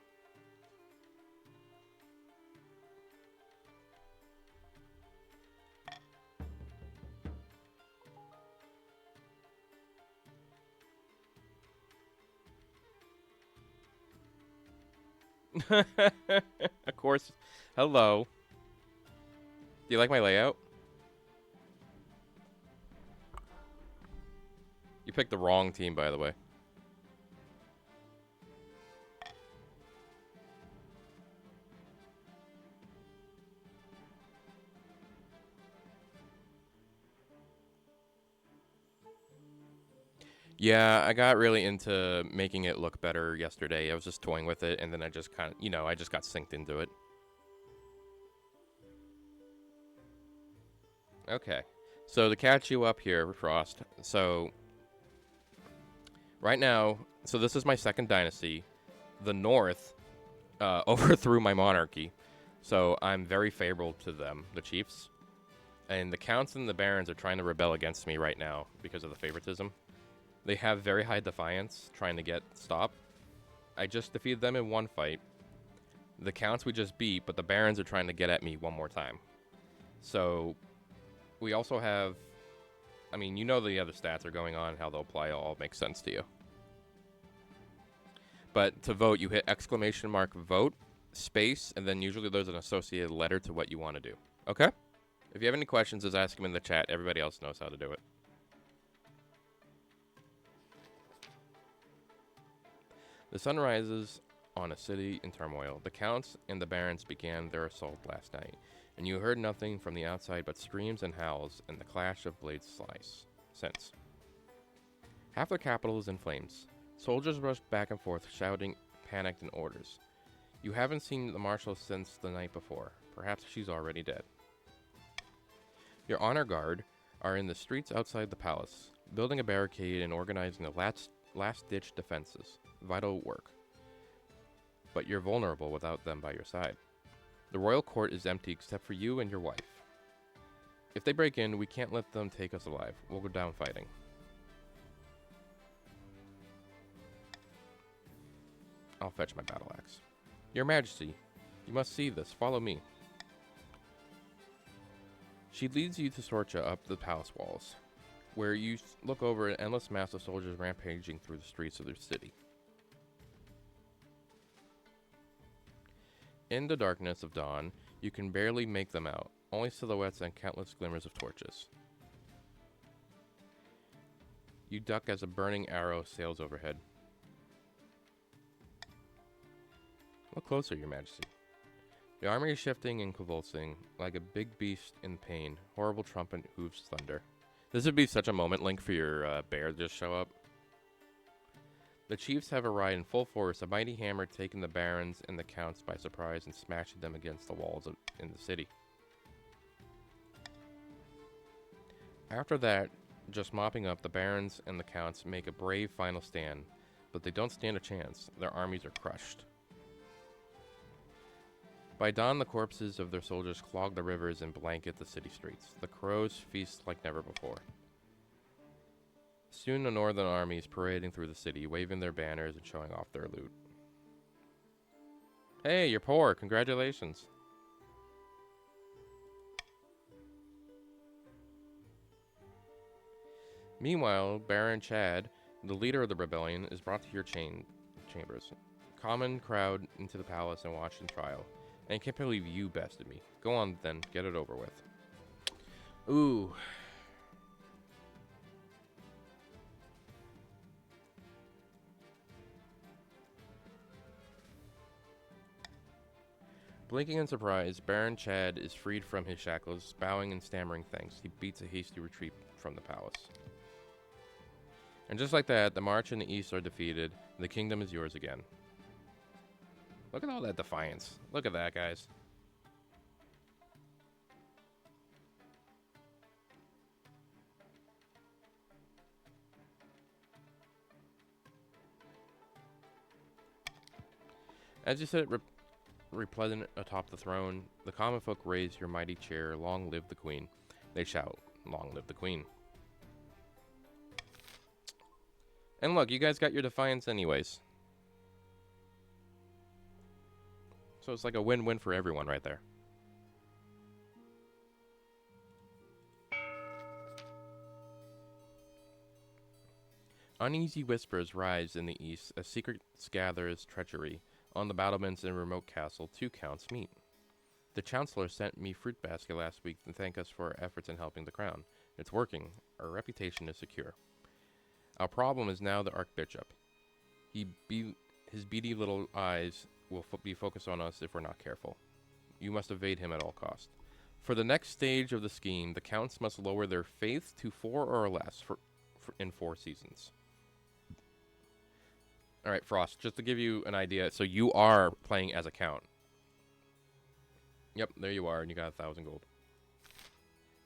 Of course. Hello. Do you like my layout? You picked the wrong team, by the way. Yeah, I got really into making it look better yesterday. I was just toying with it, and then I just kind of, I just got synced into it. Okay. So to catch you up here, Frost. So right now, so this is my second dynasty. The North overthrew my monarchy, so I'm very favorable to them, the chiefs. And the counts and the barons are trying to rebel against me right now because of the favoritism. They have very high defiance, trying to get stopped. I just defeated them in one fight. The counts we just beat, but the barons are trying to get at me one more time. So we also have, I mean, you know the other stats are going on, how they'll apply all makes sense to you. But to vote, you hit exclamation mark vote, space, and then usually there's an associated letter to what you want to do. Okay? If you have any questions, just ask them in the chat. Everybody else knows how to do it. The sun rises on a city in turmoil. The counts and the barons began their assault last night, and you heard nothing from the outside but screams and howls and the clash of blades slice. Since half the capital is in flames, soldiers rush back and forth, shouting panicked in orders. You haven't seen the marshal since the night before. Perhaps she's already dead. Your honor guard are in the streets outside the palace, building a barricade and organizing the last-ditch defenses. Vital work. But you're vulnerable without them by your side. The royal court is empty except for you and your wife. If they break in, we can't let them take us alive. We'll go down fighting. I'll fetch my battle axe. Your Majesty, you must see this. Follow me. She leads you to Sorcha up the palace walls, where you look over an endless mass of soldiers rampaging through the streets of their city. In the darkness of dawn, you can barely make them out, only silhouettes and countless glimmers of torches. You duck as a burning arrow sails overhead. Look closer, Your Majesty. The army is shifting and convulsing, like a big beast in pain. Horrible trumpet hooves thunder. This would be such a moment, Link, for your bear to just show up. The chiefs have arrived in full force, a mighty hammer taking the barons and the counts by surprise and smashing them against the walls in the city. After that, just mopping up, the barons and the counts make a brave final stand, but they don't stand a chance. Their armies are crushed. By dawn, the corpses of their soldiers clog the rivers and blanket the city streets. The crows feast like never before. Soon the northern armies parading through the city, waving their banners and showing off their loot. Hey, you're poor. Congratulations. Meanwhile, Baron Chad, the leader of the rebellion, is brought to your chambers. Common crowd into the palace and watch the trial. And I can't believe you bested me. Go on then, get it over with. Ooh. Blinking in surprise, Baron Chad is freed from his shackles, bowing and stammering thanks. He beats a hasty retreat from the palace. And just like that, the march in the east are defeated, and the kingdom is yours again. Look at all that defiance. Look at that, guys. As you sit replacent atop the throne, the common folk raise your mighty chair. Long live the queen. They shout, long live the queen. And look, you guys got your defiance anyways. So it's like a win-win for everyone right there. Uneasy whispers rise in the east as secrets gather as treachery. On the battlements in remote castle, two counts meet. The chancellor sent me fruit basket last week to thank us for our efforts in helping the crown. It's working. Our reputation is secure. Our problem is now the archbishop. His beady little eyes will be focused on us if we're not careful. You must evade him at all costs. For the next stage of the scheme, the counts must lower their faith to 4 or less in 4 seasons. All right, Frost, just to give you an idea, so you are playing as a count. Yep, there you are, and you got 1,000 gold.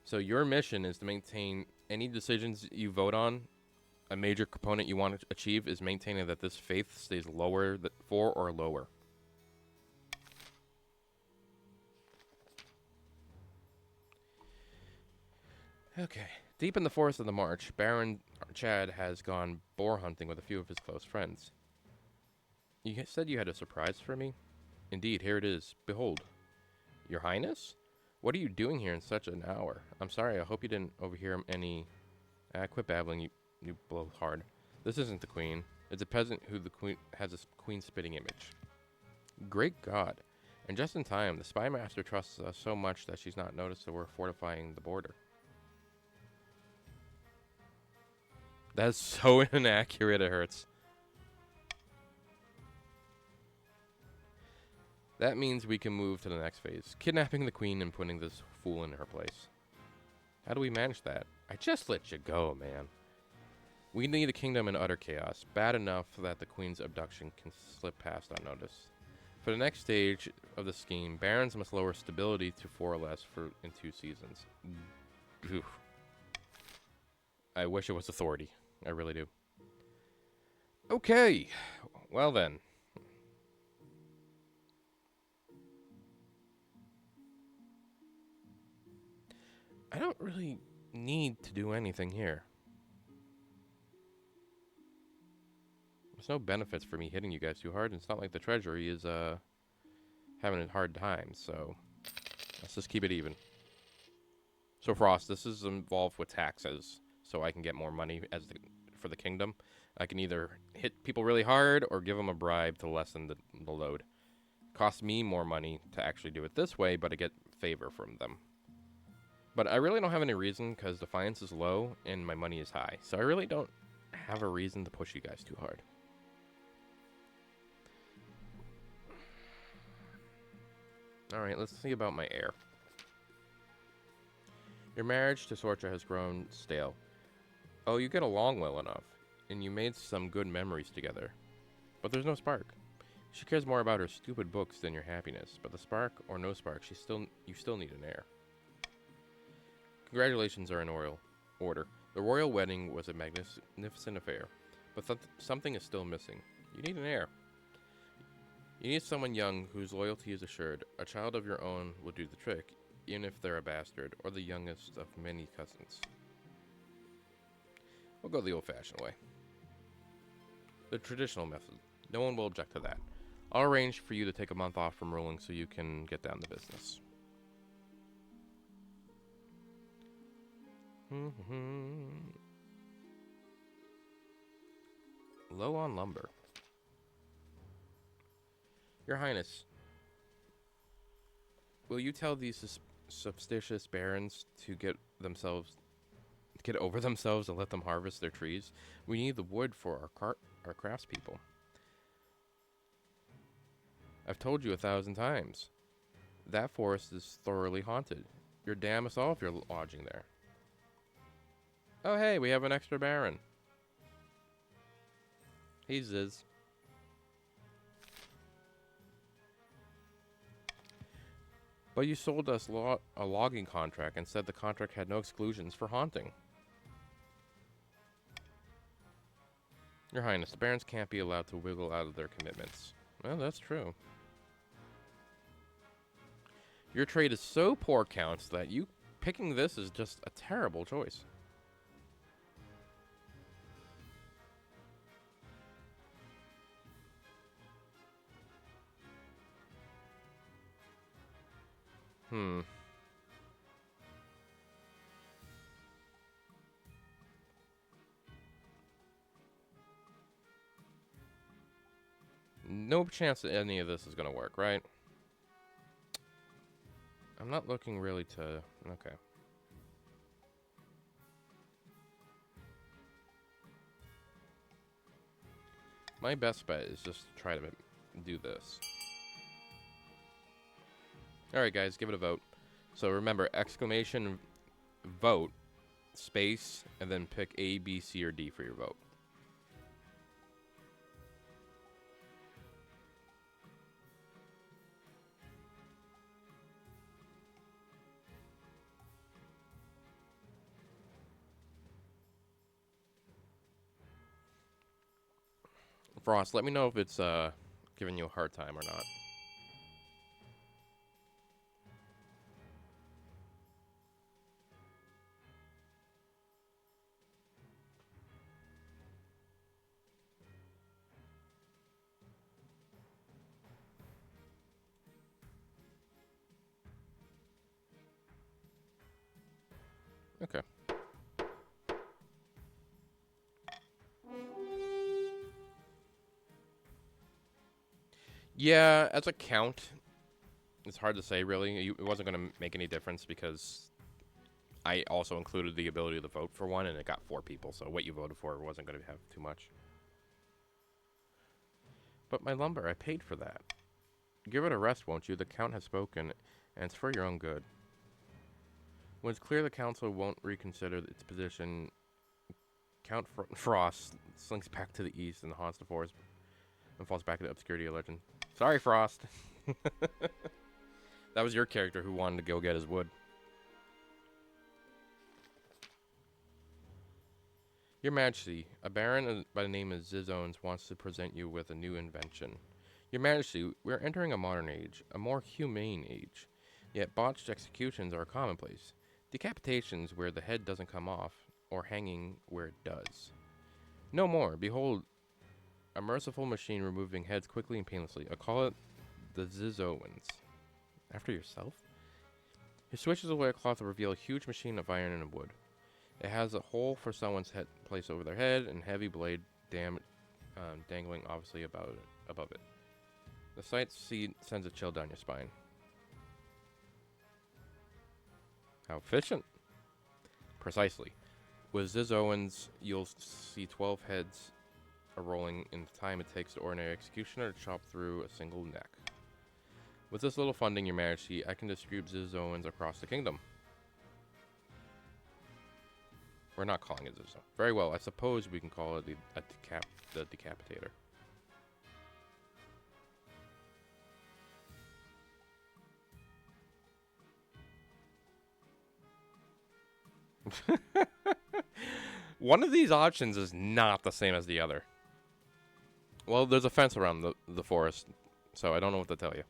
So your mission is to maintain any decisions you vote on. A major component you want to achieve is maintaining that this faith stays lower, 4 or lower. Okay. Deep in the forest of the march, Baron Chad has gone boar hunting with a few of his close friends. You said you had a surprise for me? Indeed, here it is. Behold. Your Highness? What are you doing here in such an hour? I'm sorry, I hope you didn't overhear any... quit babbling, you blow hard. This isn't the queen. It's a peasant who the queen has a queen spitting image. Great God. And just in time, the spy master trusts us so much that she's not noticed that we're fortifying the border. That's so inaccurate, it hurts. That means we can move to the next phase. Kidnapping the queen and putting this fool in her place. How do we manage that? I just let you go, man. We need a kingdom in utter chaos. Bad enough that the queen's abduction can slip past unnoticed. For the next stage of the scheme, barons must lower stability to 4 or less in 2 seasons. Oof. I wish it was authority. I really do. Okay. Well then. I don't really need to do anything here. There's no benefits for me hitting you guys too hard, and it's not like the treasury is having a hard time, so let's just keep it even. So Frost, this is involved with taxes, so I can get more money for the kingdom. I can either hit people really hard or give them a bribe to lessen the load. Costs me more money to actually do it this way, but I get favor from them. But I really don't have any reason because defiance is low and my money is high. So I really don't have a reason to push you guys too hard. Alright, let's see about my heir. Your marriage to Sorcha has grown stale. Oh, you get along well enough, and you made some good memories together. But there's no spark. She cares more about her stupid books than your happiness, but the spark or no spark, you still need an heir. Congratulations are in order. The royal wedding was a magnificent affair, but something is still missing. You need an heir. You need someone young whose loyalty is assured. A child of your own will do the trick, even if they're a bastard, or the youngest of many cousins. We'll go the old-fashioned way. The traditional method. No one will object to that. I'll arrange for you to take a month off from ruling so you can get down to business. Low on lumber. Your Highness, will you tell these superstitious barons to get over themselves and let them harvest their trees? We need the wood for our craftspeople. I've told you 1,000 times. That forest is thoroughly haunted. You're damn us all if you're lodging there. Oh hey, we have an extra baron. Hey Ziz. But you sold us a logging contract and said the contract had no exclusions for haunting. Your Highness, the barons can't be allowed to wiggle out of their commitments. Well, that's true. Your trade is so poor, Counts, that you picking this is just a terrible choice. No chance that any of this is going to work, right? I'm not looking really to... Okay. My best bet is just to try to do this. Alright guys, give it a vote. So remember, exclamation vote, space, and then pick A, B, C, or D for your vote. Frost, let me know if it's giving you a hard time or not. Okay. Yeah, as a count, it's hard to say, really. It wasn't going to make any difference because I also included the ability to vote for one, and it got 4 people, so what you voted for wasn't going to have too much. But my lumber, I paid for that. Give it a rest, won't you? The Count has spoken, and it's for your own good. When it's clear the Council won't reconsider its position, Count Frost slinks back to the east and haunts the forest and falls back into obscurity of legend. Sorry, Frost. That was your character who wanted to go get his wood. Your Majesty, a baron by the name of Zizones wants to present you with a new invention. Your Majesty, we are entering a modern age, a more humane age. Yet botched executions are commonplace. Decapitations where the head doesn't come off, or hanging where it does. No more. Behold, a merciful machine removing heads quickly and painlessly. I call it the Zizones. After yourself? He switches away a cloth to reveal a huge machine of iron and wood. It has a hole for someone's head placed over their head and heavy blade dangling obviously above it. The sight sends a chill down your spine. How efficient. Precisely. With Ziz Owens, you'll see 12 heads are rolling in the time it takes the ordinary executioner to chop through a single neck. With this little funding, Your Majesty, I can distribute Ziz Owens across the kingdom. We're not calling it Ziz. Very well, I suppose we can call it the Decapitator. One of these options is not the same as the other. Well, there's a fence around the forest, so I don't know what to tell you.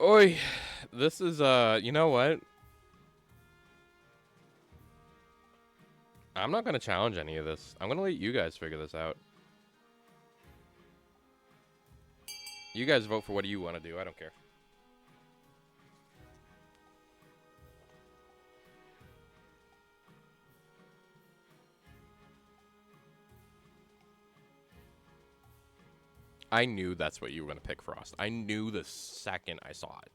Oi, this is, you know what? I'm not going to challenge any of this. I'm going to let you guys figure this out. You guys vote for what you want to do. I don't care. I knew that's what you were going to pick, Frost. I knew the second I saw it.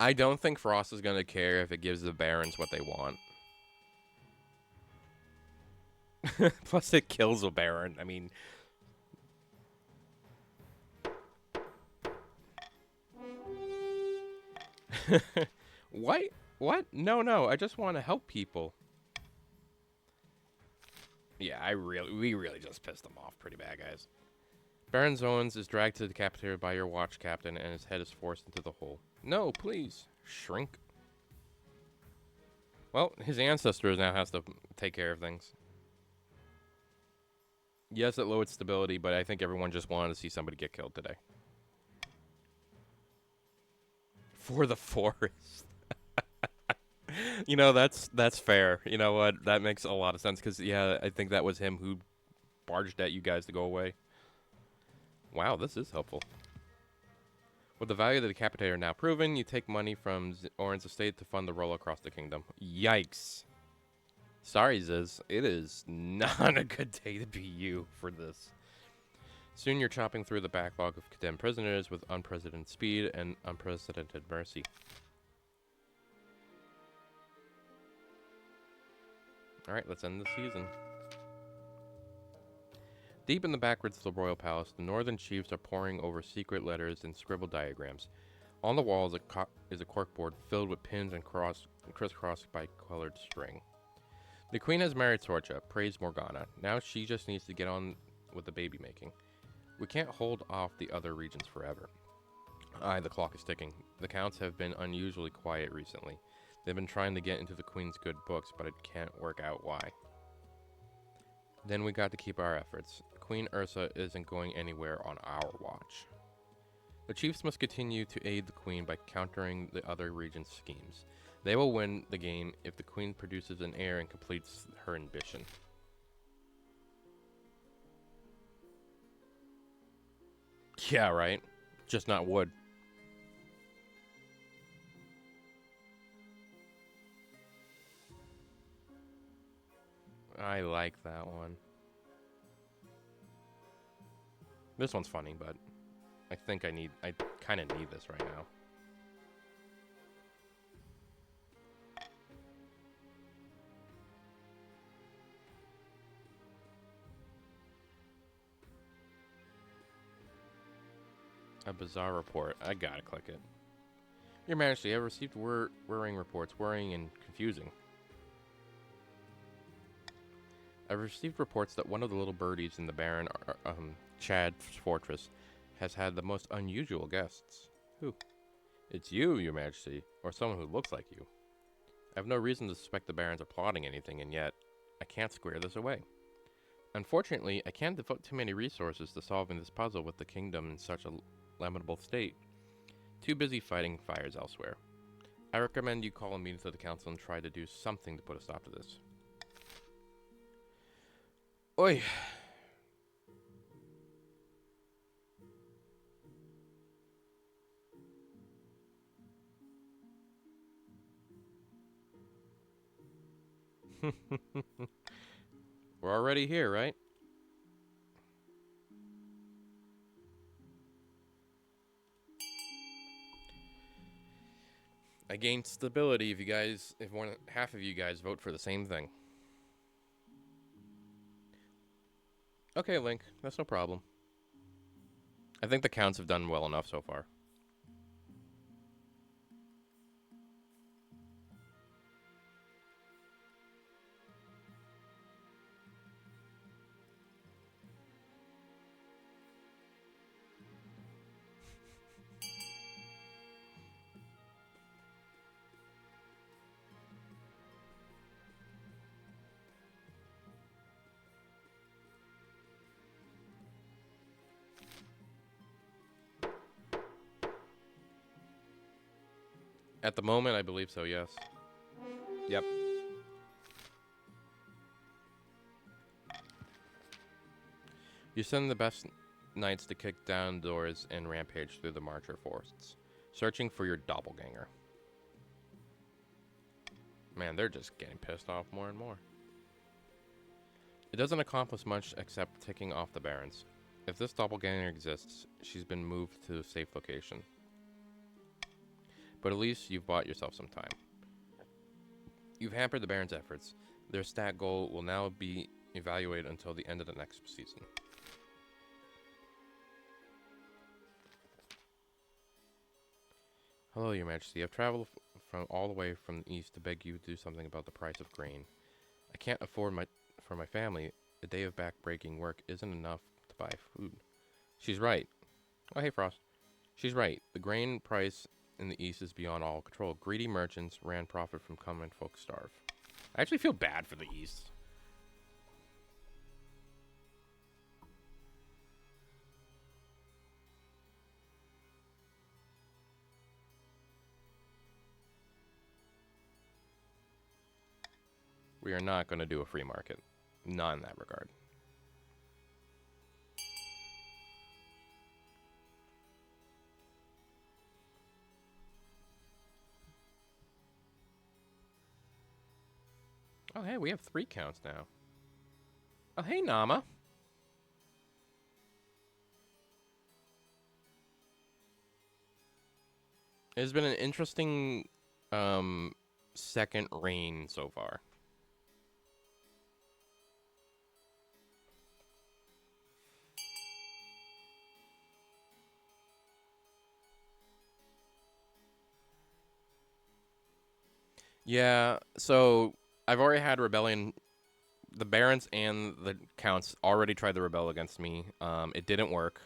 I don't think Frost is going to care if it gives the Barons what they want. Plus, it kills a Baron. I mean... What? What? No. I just want to help people. Yeah, we really just pissed them off pretty bad, guys. Baron Owens is dragged to the Decapitator by your watch captain, and his head is forced into the hole. No, please. Shrink. Well, his ancestor now has to take care of things. Yes, it lowered stability, but I think everyone just wanted to see somebody get killed today. For the forest. You know, that's fair. You know what? That makes a lot of sense, because, yeah, I think that was him who barged at you guys to go away. Wow, this is helpful. With the value of the Decapitator now proven, you take money from Orin's estate to fund the roll across the kingdom. Yikes. Sorry, Ziz. It is not a good day to be you for this. Soon you're chopping through the backlog of condemned prisoners with unprecedented speed and unprecedented mercy. Alright, let's end the season. Deep in the backwoods of the royal palace, the northern chiefs are poring over secret letters and scribbled diagrams. On the wall is a corkboard filled with pins and crisscrossed by colored string. The queen has married Sorcha, praised Morgana. Now she just needs to get on with the baby making. We can't hold off the other regions forever. Aye, the clock is ticking. The counts have been unusually quiet recently. They've been trying to get into the queen's good books, but it can't work out why. Then we got to keep our efforts. Queen Ursa isn't going anywhere on our watch. The chiefs must continue to aid the queen by countering the other region's schemes. They will win the game if the queen produces an heir and completes her ambition. Yeah, right. Just not wood. I like that one. This one's funny, but I think I kind of need this right now. A bizarre report. I gotta click it. Your Majesty, I have received worrying reports. Worrying and confusing. I've received reports that one of the little birdies in the Baron Chad's fortress has had the most unusual guests. Who? It's you, Your Majesty, or someone who looks like you. I have no reason to suspect the Barons are plotting anything, and yet I can't square this away. Unfortunately, I can't devote too many resources to solving this puzzle with the kingdom in such a lamentable state. Too busy fighting fires elsewhere. I recommend you call a meeting to the council and try to do something to put a stop to this. Oi! We're already here, right? I gain stability if half of you guys vote for the same thing. Okay, Link, that's no problem. I think the counts have done well enough so far. At the moment, I believe so, yes. Yep. You send the best knights to kick down doors and rampage through the Marcher forests, searching for your doppelganger. Man, they're just getting pissed off more and more. It doesn't accomplish much except ticking off the barons. If this doppelganger exists, she's been moved to a safe location. But at least you've bought yourself some time. You've hampered the barons' efforts. Their stat goal will now be evaluated until the end of the next season. Hello, Your Majesty. I've traveled from all the way from the east to beg you to do something about the price of grain. I can't afford for my family. A day of back-breaking work isn't enough to buy food. She's right. Oh, hey, Frost. She's right. The grain price in the east is beyond all control. Greedy merchants ran profit from common folk starve. I actually feel bad for the east. We are not going to do a free market. Not in that regard. Oh, hey, we have 3 counts now. Oh, hey, Nama. It's been an interesting second reign so far. Yeah, so I've already had rebellion. The barons and the counts already tried to rebel against me. It didn't work.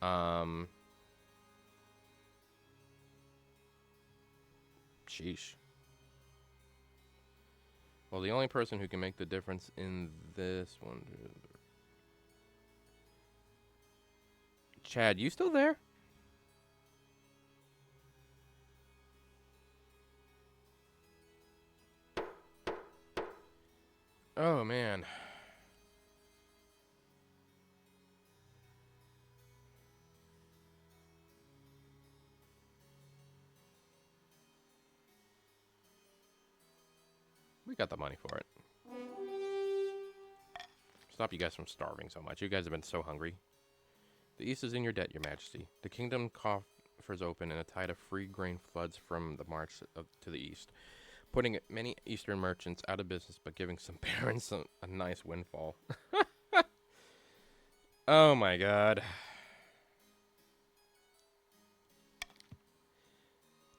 Sheesh. Well, the only person who can make the difference in this one... Chad, you still there? Oh, man. We got the money for it. Stop you guys from starving so much. You guys have been so hungry. The east is in your debt, Your Majesty. The kingdom coffers open and a tide of free grain floods from the march to the east, putting many eastern merchants out of business but giving some barons a nice windfall. Oh my god.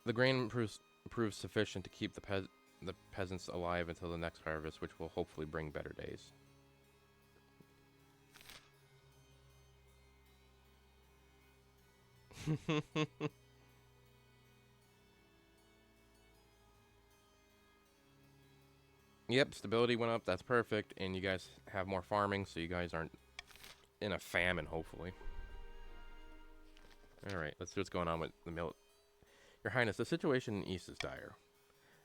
The grain proves sufficient to keep the peasants alive until the next harvest, which will hopefully bring better days. Yep, stability went up. That's perfect. And you guys have more farming, so you guys aren't in a famine, hopefully. Alright, let's see what's going on with the mill. Your Highness, the situation in the east is dire.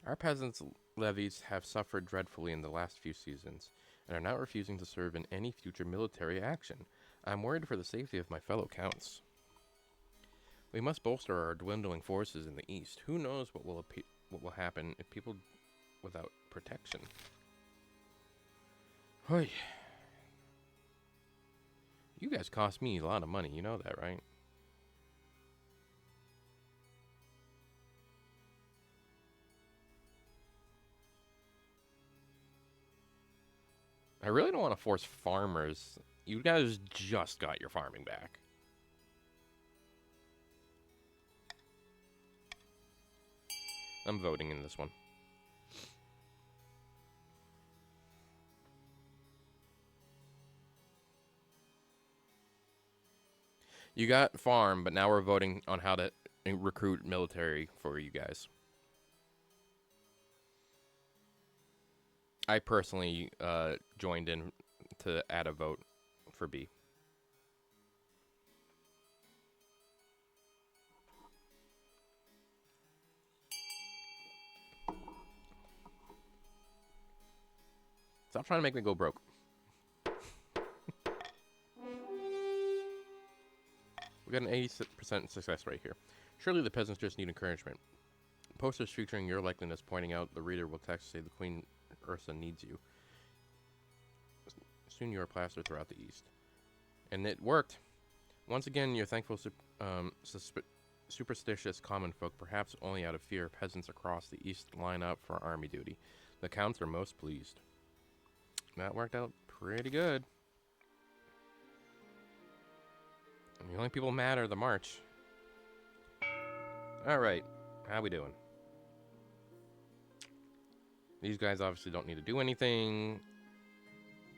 Our peasants' levies have suffered dreadfully in the last few seasons, and are now refusing to serve in any future military action. I'm worried for the safety of my fellow counts. We must bolster our dwindling forces in the east. Who knows what will happen if people without protection. Hoy. You guys cost me a lot of money, you know that, right? I really don't want to force farmers. You guys just got your farming back. I'm voting in this one. You got farm, but now we're voting on how to recruit military for you guys. I personally joined in to add a vote for B. Stop trying to make me go broke. We got an 80% success rate here. Surely the peasants just need encouragement. Posters featuring your likeness pointing out the reader will text say the Queen Ursa needs you. Soon you are plastered throughout the East. And it worked. Once again, your thankful superstitious common folk, perhaps only out of fear, peasants across the East line up for army duty. The counts are most pleased. That worked out pretty good. And the only people mad are the march. Alright, how we doing? These guys obviously don't need to do anything.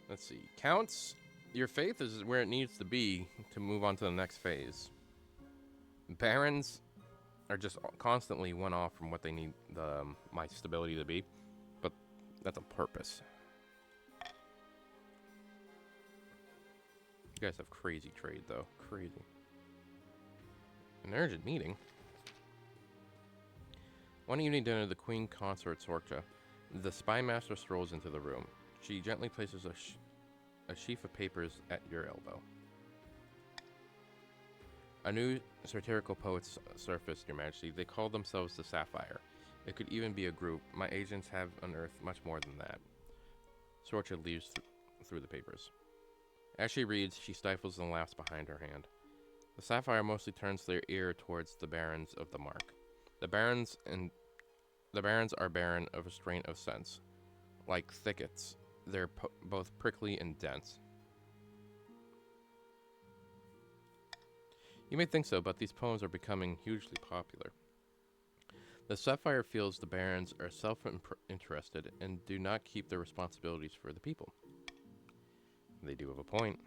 Let's see. Counts, your faith is where it needs to be to move on to the next phase. Barons are just constantly one off from what they need my stability to be. But that's a purpose. You guys have crazy trade, though. Crazy. An urgent meeting? One evening dinner, the Queen Consort Sorcha. The spy master strolls into the room. She gently places a sheaf of papers at your elbow. A new satirical poets surfaced, Your Majesty. They call themselves the Sapphire. It could even be a group. My agents have unearthed much more than that. Sorcha leaves through the papers. As she reads, she stifles and laughs behind her hand. The Sapphire mostly turns their ear towards the barons of the Mark. The barons are barren of a strain of sense. Like thickets, they're both prickly and dense. You may think so, but these poems are becoming hugely popular. The Sapphire feels the barons are self-interested and do not keep their responsibilities for the people. They do have a point.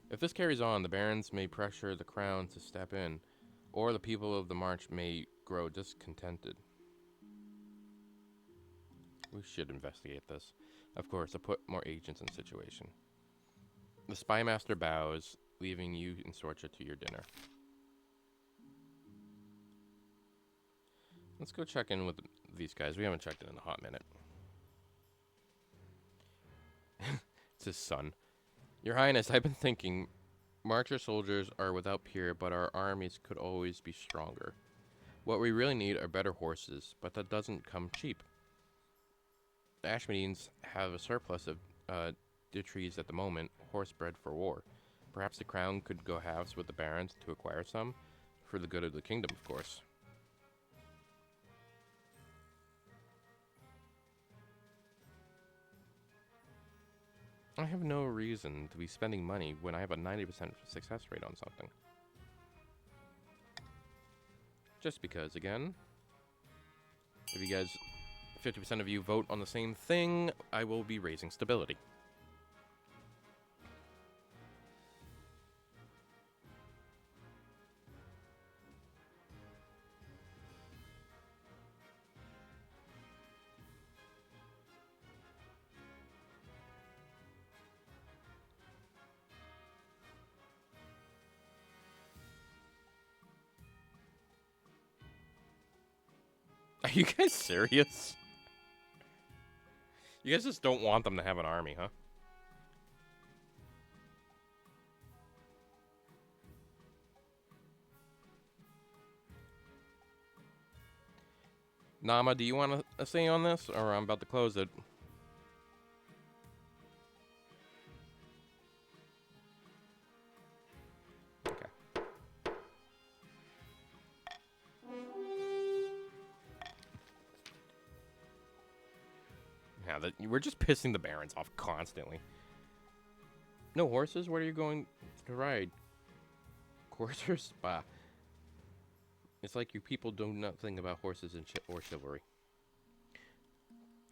If this carries on, the barons may pressure the crown to step in, or the people of the march may grow discontented. We should investigate this. Of course, to put more agents in the situation. The spy master bows, leaving you and Sorcha to your dinner. Let's go check in with these guys. We haven't checked in a hot minute. It's his son. Your Highness, I've been thinking, Marcher soldiers are without peer, but our armies could always be stronger. What we really need are better horses, but that doesn't come cheap. The Ashmedeans have a surplus of detrees at the moment, horse bred for war. Perhaps the crown could go halves with the barons to acquire some, for the good of the kingdom, of course. I have no reason to be spending money when I have a 90% success rate on something. Just because, again, if you guys, 50% of you vote on the same thing, I will be raising stability. Are you guys serious? You guys just don't want them to have an army, huh? Nama, do you want a say on this, or I'm about to close it? Okay. Yeah, we're just pissing the barons off constantly. No horses? What are you going to ride? Coursers? Bah. It's like you people do nothing about horses and or chivalry.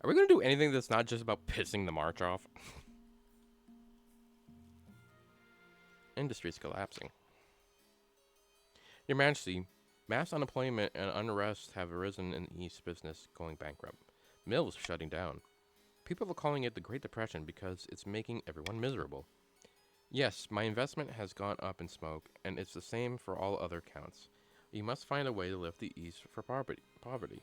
Are we going to do anything that's not just about pissing the march off? Industry's collapsing. Your Majesty, mass unemployment and unrest have arisen in the East, business going bankrupt. Mills shutting down. People are calling it the Great Depression because it's making everyone miserable. Yes, my investment has gone up in smoke, and it's the same for all other counts. You must find a way to lift the East for poverty.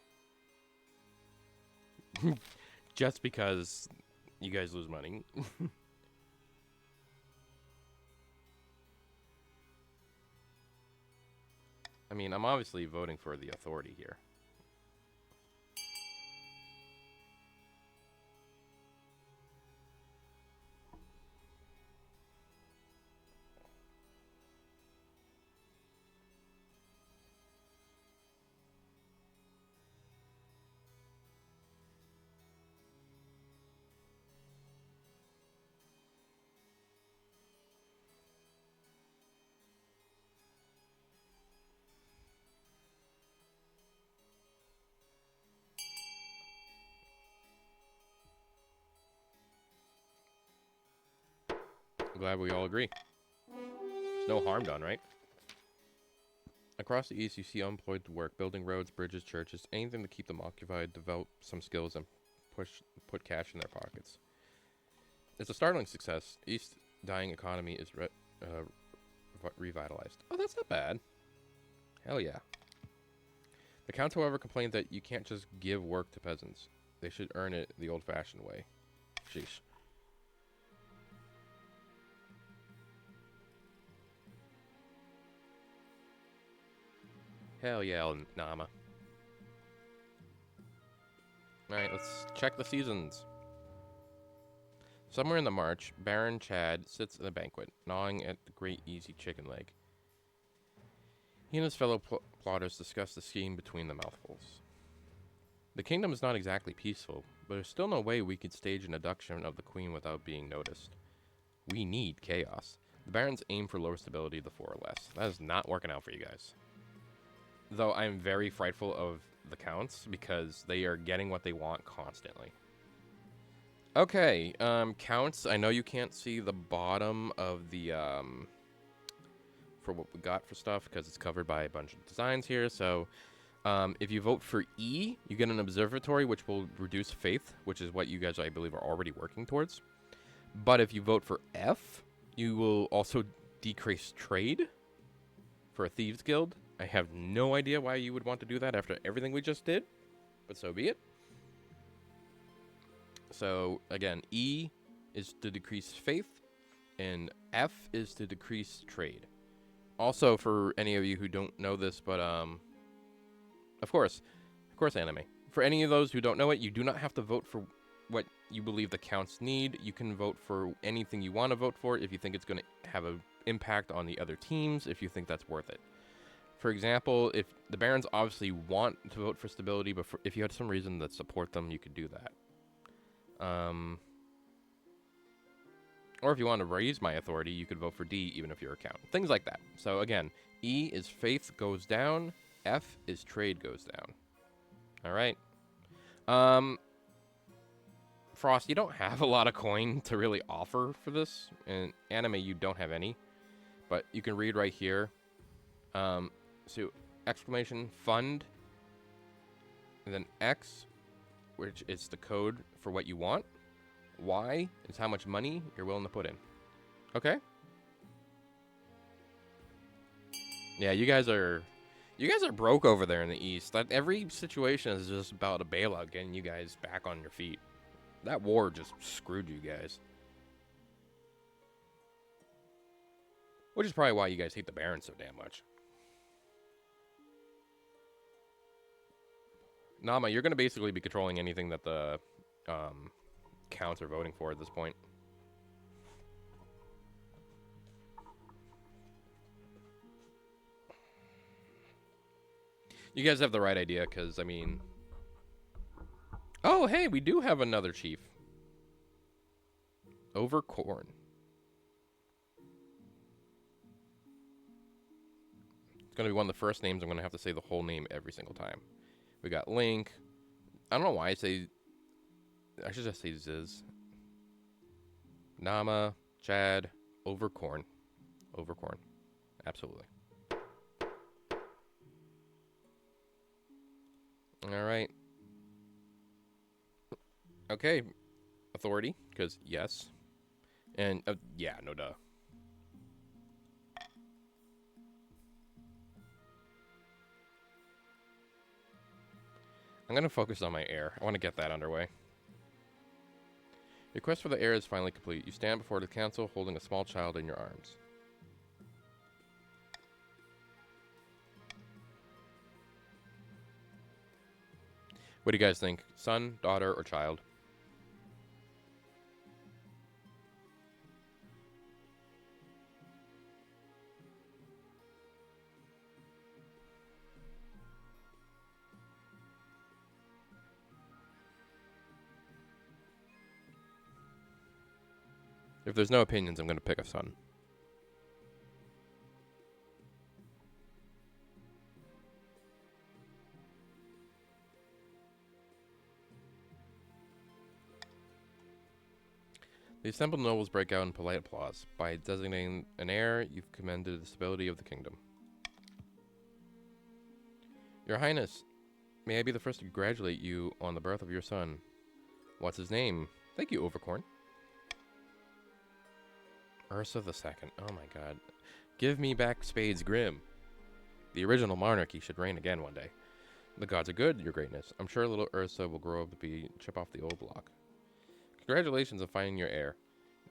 Just because you guys lose money. I mean, I'm obviously voting for the authority here. I'm glad we all agree. There's no harm done, right? Across the East, you see unemployed work, building roads, bridges, churches, anything to keep them occupied, develop some skills, and put cash in their pockets. It's a startling success. East's dying economy is revitalized. Oh, that's not bad. Hell yeah. The Count, however, complained that you can't just give work to peasants. They should earn it the old-fashioned way. Sheesh. Hell yeah, Nama. Alright, let's check the seasons. Somewhere in the march, Baron Chad sits at a banquet, gnawing at the great easy chicken leg. He and his fellow plotters discuss the scheme between the mouthfuls. The kingdom is not exactly peaceful, but there's still no way we could stage an abduction of the queen without being noticed. We need chaos. The barons aim for lower stability, the 4 or less. That is not working out for you guys. Though I'm very frightful of the counts because they are getting what they want constantly. Okay, counts. I know you can't see the bottom of the, for what we got for stuff because it's covered by a bunch of designs here. So, if you vote for E, you get an observatory, which will reduce faith, which is what you guys, I believe, are already working towards. But if you vote for F, you will also decrease trade for a thieves guild. I have no idea why you would want to do that after everything we just did, but so be it. So, again, E is to decrease faith, and F is to decrease trade. Also, for any of you who don't know this, but, of course, anime. For any of those who don't know it, you do not have to vote for what you believe the counts need. You can vote for anything you want to vote for if you think it's going to have an impact on the other teams, if you think that's worth it. For example, if the barons obviously want to vote for stability, but if you had some reason that support them, you could do that. Or if you want to raise my authority, you could vote for D, even if you're a count. Things like that. So again, E is faith goes down. F is trade goes down. All right. Frost, you don't have a lot of coin to really offer for this. In anime, you don't have any. But you can read right here. So, exclamation, fund, and then X, which is the code for what you want. Y is how much money you're willing to put in. Okay? Yeah, you guys are broke over there in the East. Every situation is just about a bailout, getting you guys back on your feet. That war just screwed you guys. Which is probably why you guys hate the Barons so damn much. Nama, you're going to basically be controlling anything that the counts are voting for at this point. You guys have the right idea, because, I mean... Oh, hey, we do have another chief. Over corn. It's going to be one of the first names I'm going to have to say the whole name every single time. We got Link. I don't know why I should just say Ziz. Nama, Chad, Overcorn. Overcorn. Absolutely. All right. Okay. Authority, because yes. And, yeah, no duh. I'm going to focus on my heir. I want to get that underway. Your quest for the heir is finally complete. You stand before the council holding a small child in your arms. What do you guys think? Son, daughter, or child? If there's no opinions, I'm going to pick a son. The assembled nobles break out in polite applause. By designating an heir, you've commended the stability of the kingdom. Your Highness, may I be the first to congratulate you on the birth of your son. What's his name? Thank you, Overcorn. Ursa II. Oh my god. Give me back Spades Grim. The original monarchy should reign again one day. The gods are good, your greatness. I'm sure little Ursa will grow up to be chip off the old block. Congratulations on finding your heir.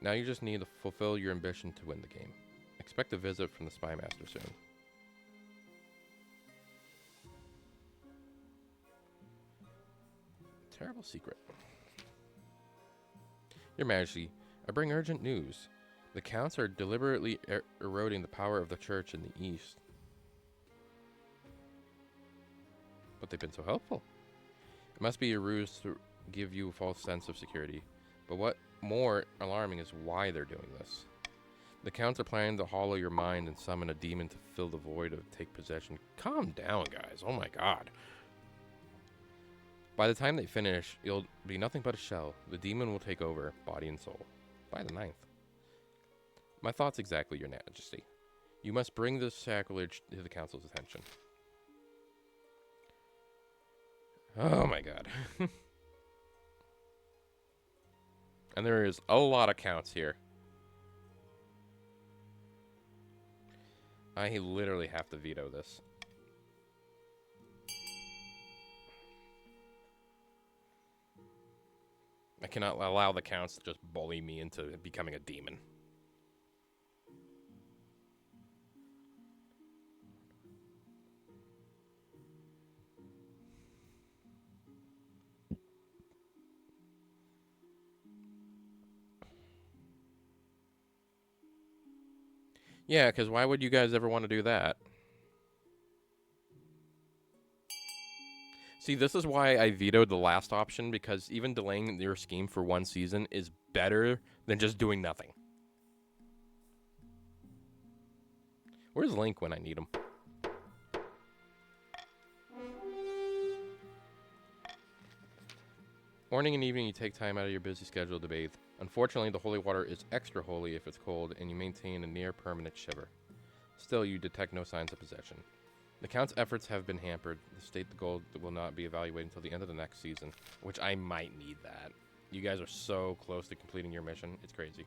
Now you just need to fulfill your ambition to win the game. Expect a visit from the Spy Master soon. Terrible secret. Your Majesty, I bring urgent news. The counts are deliberately eroding the power of the church in the east. But they've been so helpful. It must be a ruse to give you a false sense of security. But what more alarming is why they're doing this. The counts are planning to hollow your mind and summon a demon to fill the void or take possession. Calm down, guys. Oh my god. By the time they finish, it'll be nothing but a shell. The demon will take over, body and soul. By the 9th. My thoughts exactly, your Majesty. You must bring this sacrilege to the council's attention. Oh my god. And there is a lot of counts here. I literally have to veto this. I cannot allow the counts to just bully me into becoming a demon. Yeah, because why would you guys ever want to do that? See, this is why I vetoed the last option, because even delaying your scheme for one season is better than just doing nothing. Where's Link when I need him? Morning and evening, you take time out of your busy schedule to bathe. Unfortunately, the holy water is extra holy if it's cold, and you maintain a near-permanent shiver. Still, you detect no signs of possession. The Count's efforts have been hampered. The state the gold will not be evaluated until the end of the next season, which I might need that. You guys are so close to completing your mission. It's crazy.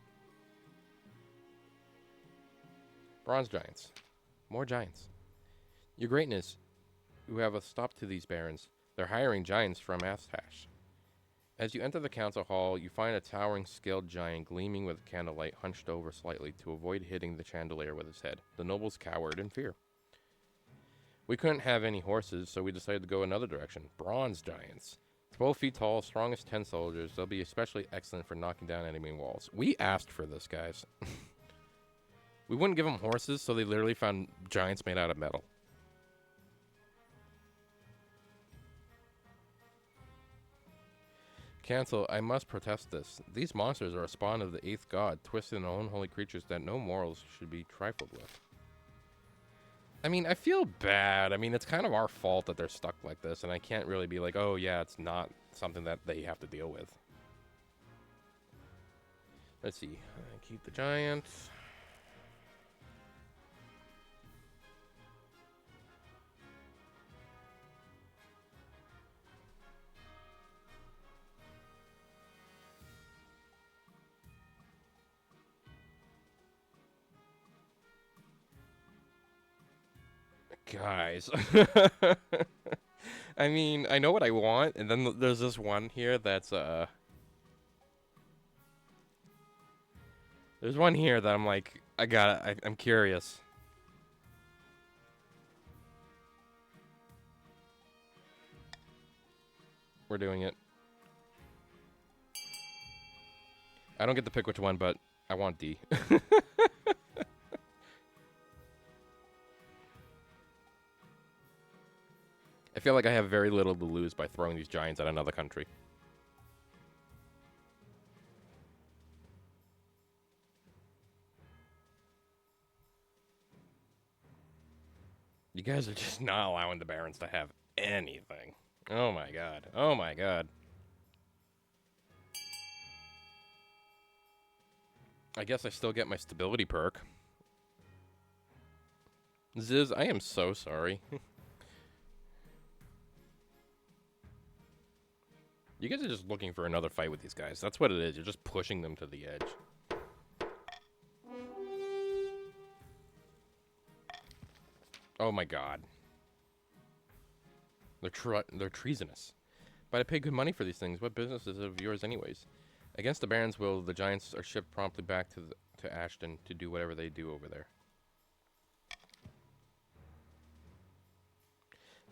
Bronze Giants. More giants. Your Greatness, who have a stop to these barons. They're hiring giants from Astash. As you enter the council hall, you find a towering scaled giant gleaming with candlelight hunched over slightly to avoid hitting the chandelier with his head. The nobles cowered in fear. We couldn't have any horses, so we decided to go another direction. Bronze giants. 12 feet tall, strong as 10 soldiers. They'll be especially excellent for knocking down enemy walls. We asked for this, guys. We wouldn't give them horses, so they literally found giants made out of metal. Cancel, I must protest this. These monsters are a spawn of the 8th god, twisted and unholy creatures that no morals should be trifled with. I mean, I feel bad. I mean, it's kind of our fault that they're stuck like this, and I can't really be like, oh yeah, it's not something that they have to deal with. Let's see. Keep the giant. Guys. I mean, I know what I want, and then there's this one here that's, there's one here that I'm like, I'm curious. We're doing it. I don't get to pick which one, but I want D. I feel like I have very little to lose by throwing these giants at another country. You guys are just not allowing the barons to have anything. Oh my god. Oh my god. I guess I still get my stability perk. Ziz, I am so sorry. You guys are just looking for another fight with these guys. That's what it is. You're just pushing them to the edge. Oh my god. They're treasonous. But I pay good money for these things. What business is it of yours anyways? Against the Baron's will, the giants are shipped promptly back to Ashton to do whatever they do over there.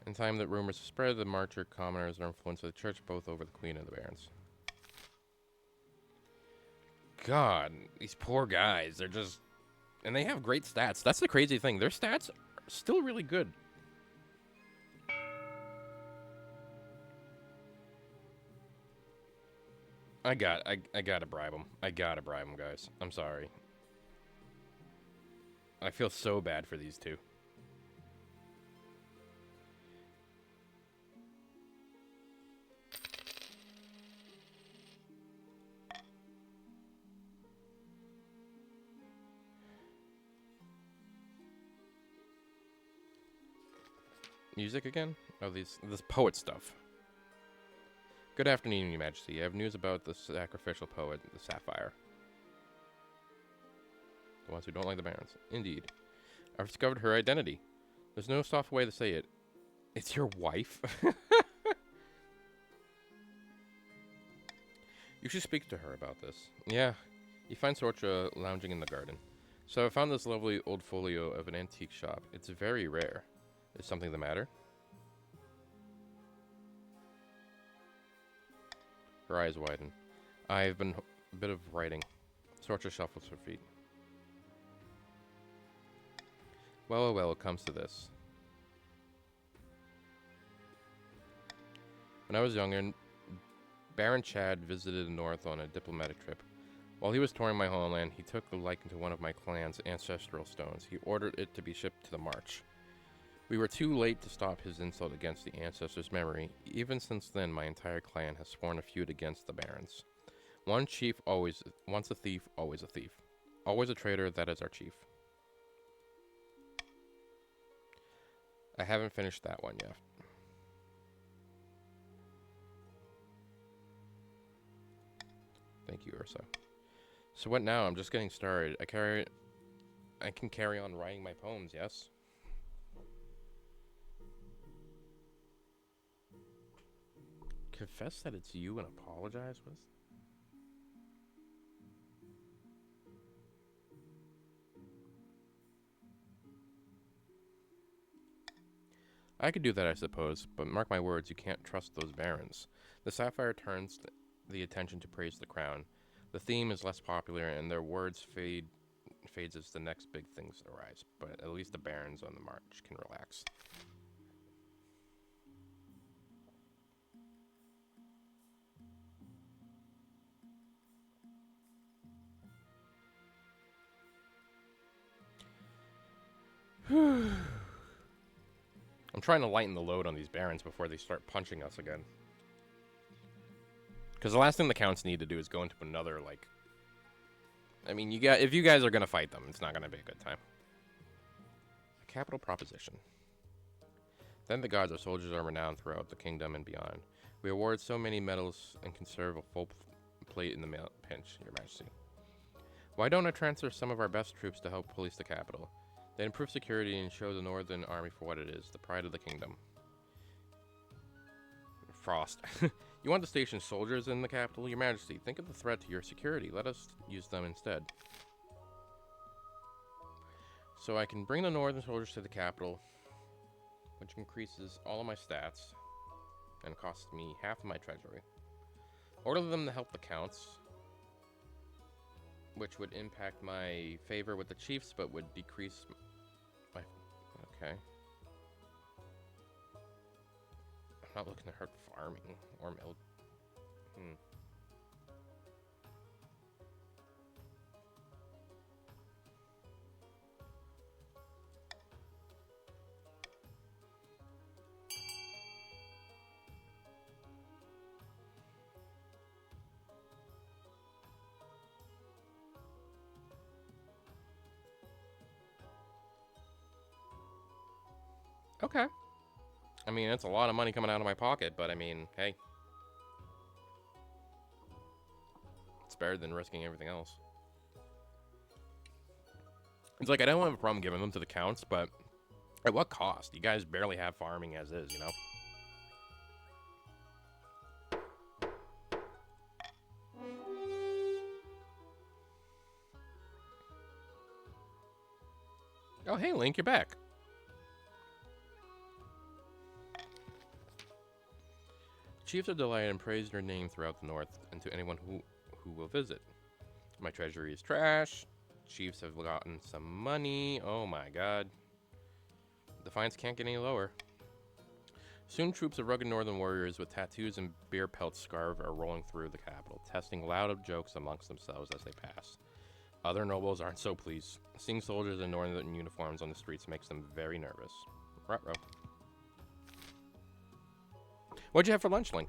In time that rumors spread, the marcher commoners are influenced by the church, both over the queen and the barons. God, these poor guys, they're just... And they have great stats. That's the crazy thing. Their stats are still really good. I gotta bribe them. I gotta bribe them, guys. I'm sorry. I feel so bad for these two. Music again? Oh, this poet stuff. Good afternoon, Your Majesty. I have news about the sacrificial poet, the Sapphire. The ones who don't like the barons. Indeed. I've discovered her identity. There's no soft way to say it. It's your wife? You should speak to her about this. Yeah. You find Sorcha lounging in the garden. So I found this lovely old folio of an antique shop. It's very rare. Is something the matter? Her eyes widen. I've been a bit of writing. Sorcha shuffles her feet. Well, oh well, it comes to this. When I was younger, Baron Chad visited the north on a diplomatic trip. While he was touring my homeland, he took a liking to one of my clan's ancestral stones. He ordered it to be shipped to the March. We were too late to stop his insult against the ancestors' memory. Even since then, my entire clan has sworn a feud against the barons. One chief always, once a thief, always a thief. Always a traitor, that is our chief. I haven't finished that one yet. Thank you, Ursa. So what now? I'm just getting started. I can carry on writing my poems, yes? Confess that it's you and apologize with? I could do that, I suppose, but mark my words, you can't trust those barons. The Sapphire turns the attention to praise the crown. The theme is less popular, and their words fades as the next big things arise, but at least the barons on the march can relax. I'm trying to lighten the load on these barons before they start punching us again. Because the last thing the counts need to do is go into another, like... I mean, if you guys are going to fight them, it's not going to be a good time. A capital proposition. Then the gods, our soldiers are renowned throughout the kingdom and beyond. We award so many medals and conserve a full plate in the pinch, Your Majesty. Why don't I transfer some of our best troops to help police the capital? They improve security and show the Northern Army for what it is, the pride of the kingdom. Frost. You want to station soldiers in the capital? Your Majesty, think of the threat to your security. Let us use them instead. So I can bring the Northern soldiers to the capital, which increases all of my stats and costs me half of my treasury. Order them to help the counts, which would impact my favor with the chiefs, but would decrease my... Okay. I'm not looking to hurt farming or milk. Okay. I mean, it's a lot of money coming out of my pocket, but I mean, hey. It's better than risking everything else. It's like, I don't have a problem giving them to the counts, but at what cost? You guys barely have farming as is, you know? Oh, hey, Link, you're back. Chiefs are delighted and praise your name throughout the north and to anyone who will visit. My treasury is trash. Chiefs have gotten some money. Oh my god. The fines can't get any lower. Soon troops of rugged northern warriors with tattoos and beer pelt scarves are rolling through the capital, testing loud jokes amongst themselves as they pass. Other nobles aren't so pleased. Seeing soldiers in northern uniforms on the streets makes them very nervous. Ruh-roh. What'd you have for lunch, Link?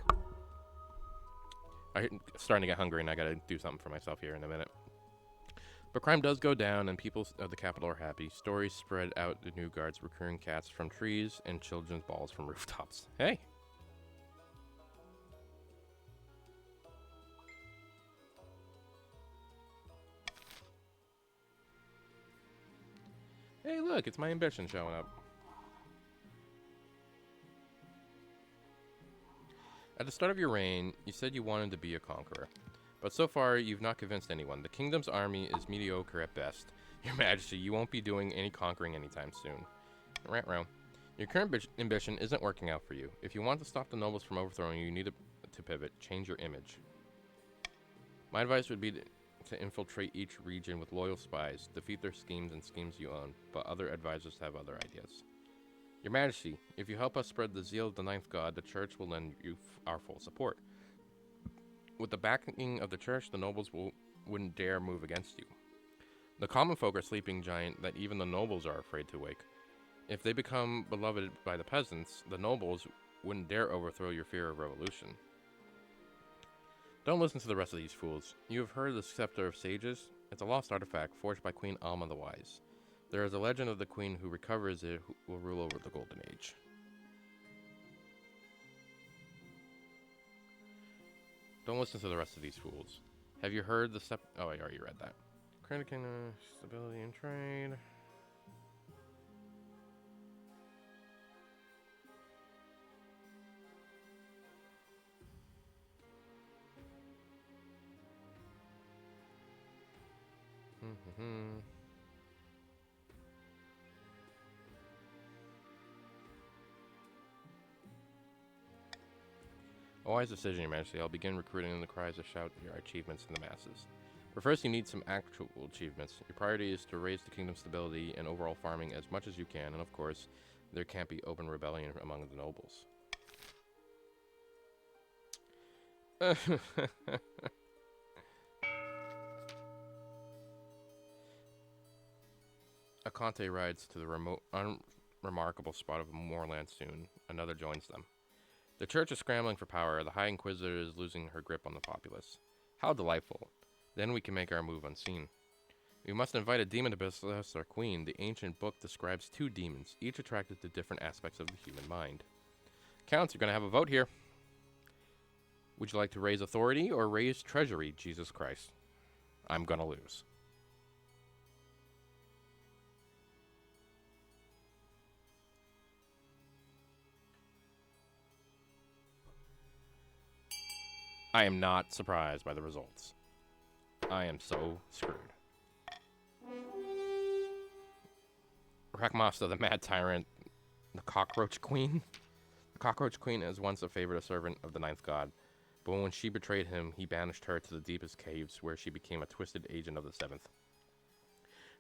I'm starting to get hungry and I gotta do something for myself here in a minute. But crime does go down and people of the capital are happy. Stories spread out the new guards recruiting cats from trees and children's balls from rooftops. Hey! Hey, look, it's my ambition showing up. At the start of your reign, you said you wanted to be a conqueror. But so far, you've not convinced anyone. The kingdom's army is mediocre at best. Your Majesty, you won't be doing any conquering anytime soon. Rant. Your current ambition isn't working out for you. If you want to stop the nobles from overthrowing you, you need to pivot. Change your image. My advice would be to infiltrate each region with loyal spies, defeat their schemes and schemes you own, but other advisors have other ideas. Your Majesty, if you help us spread the zeal of the ninth god, the church will lend you our full support. With the backing of the church, the nobles wouldn't dare move against you. The common folk are sleeping giant that even the nobles are afraid to wake. If they become beloved by the peasants, the nobles wouldn't dare overthrow your fear of revolution. Don't listen to the rest of these fools. You have heard of the Scepter of Sages? It's a lost artifact forged by Queen Alma the Wise. There is a legend of the queen who recovers it who will rule over the Golden Age. Don't listen to the rest of these fools. Have you heard the step? Oh, I already read that. Credit stability and trade. A wise decision, Your Majesty. I'll begin recruiting the cries that shout your achievements in the masses. But first, you need some actual achievements. Your priority is to raise the kingdom's stability and overall farming as much as you can, and of course, there can't be open rebellion among the nobles. Conte rides to the remote, unremarkable spot of moorland soon, another joins them. The church is scrambling for power. The High Inquisitor is losing her grip on the populace. How delightful. Then we can make our move unseen. We must invite a demon to possess our queen. The ancient book describes two demons, each attracted to different aspects of the human mind. Counts, you're going to have a vote here. Would you like to raise authority or raise treasury, Jesus Christ? I'm going to lose. I am not surprised by the results. I am so screwed. Rakmasta, the mad tyrant, the cockroach queen. The cockroach queen is once a favorite servant of the ninth god, but when she betrayed him, he banished her to the deepest caves where she became a twisted agent of the seventh.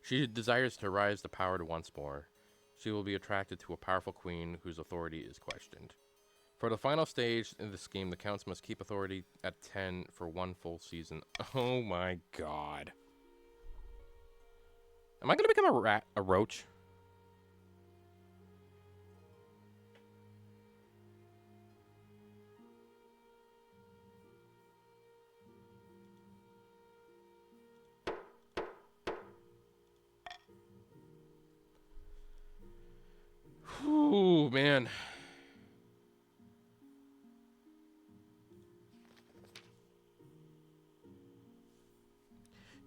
She desires to rise to power once more. She will be attracted to a powerful queen whose authority is questioned. For the final stage in the scheme, the counts must keep authority at 10 for one full season. Oh my god. Am I going to become a roach? Ooh, man.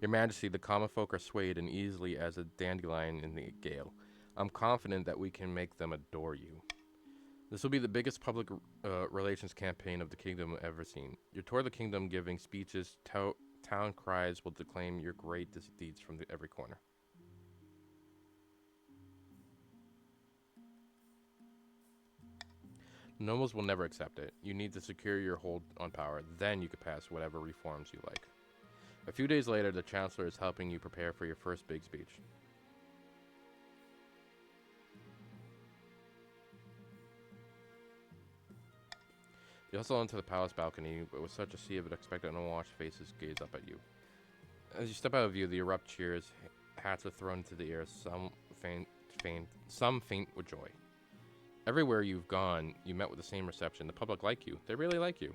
Your Majesty, the common folk are swayed and easily as a dandelion in the gale. I'm confident that we can make them adore you. This will be the biggest public relations campaign of the kingdom ever seen. Your tour of the kingdom, giving speeches, town cries will declaim your great deeds from every corner. Nobles will never accept it. You need to secure your hold on power. Then you can pass whatever reforms you like. A few days later, the Chancellor is helping you prepare for your first big speech. You hustle onto the palace balcony, but with such a sea of expectant and unwashed faces gaze up at you. As you step out of view, the erupt cheers, hats are thrown into the air, some faint with joy. Everywhere you've gone, you met with the same reception. The public like you. They really like you.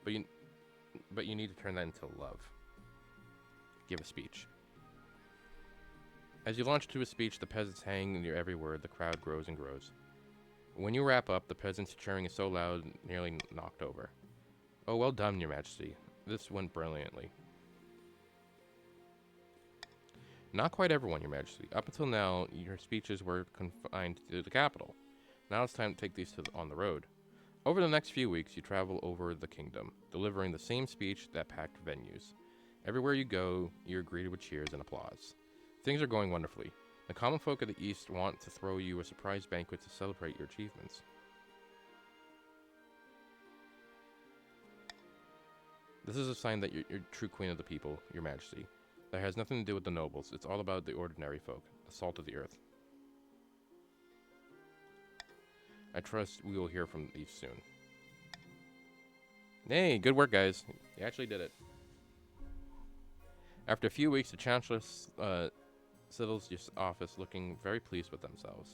But you need to turn that into love. Give a speech. As you launch to a speech, the peasants hang in your every word. The crowd grows and grows. When you wrap up, the peasants' cheering is so loud, nearly knocked over. Oh, well done, Your Majesty. This went brilliantly. Not quite everyone, Your Majesty. Up until now, your speeches were confined to the capital. Now it's time to take these on the road. Over the next few weeks, you travel over the kingdom, delivering the same speech that packed venues. Everywhere you go, you're greeted with cheers and applause. Things are going wonderfully. The common folk of the East want to throw you a surprise banquet to celebrate your achievements. This is a sign that you're true queen of the people, Your Majesty. That has nothing to do with the nobles. It's all about the ordinary folk, the salt of the earth. I trust we will hear from these soon. Hey, good work, guys. You actually did it. After a few weeks, the Chancellor settles your office looking very pleased with themselves.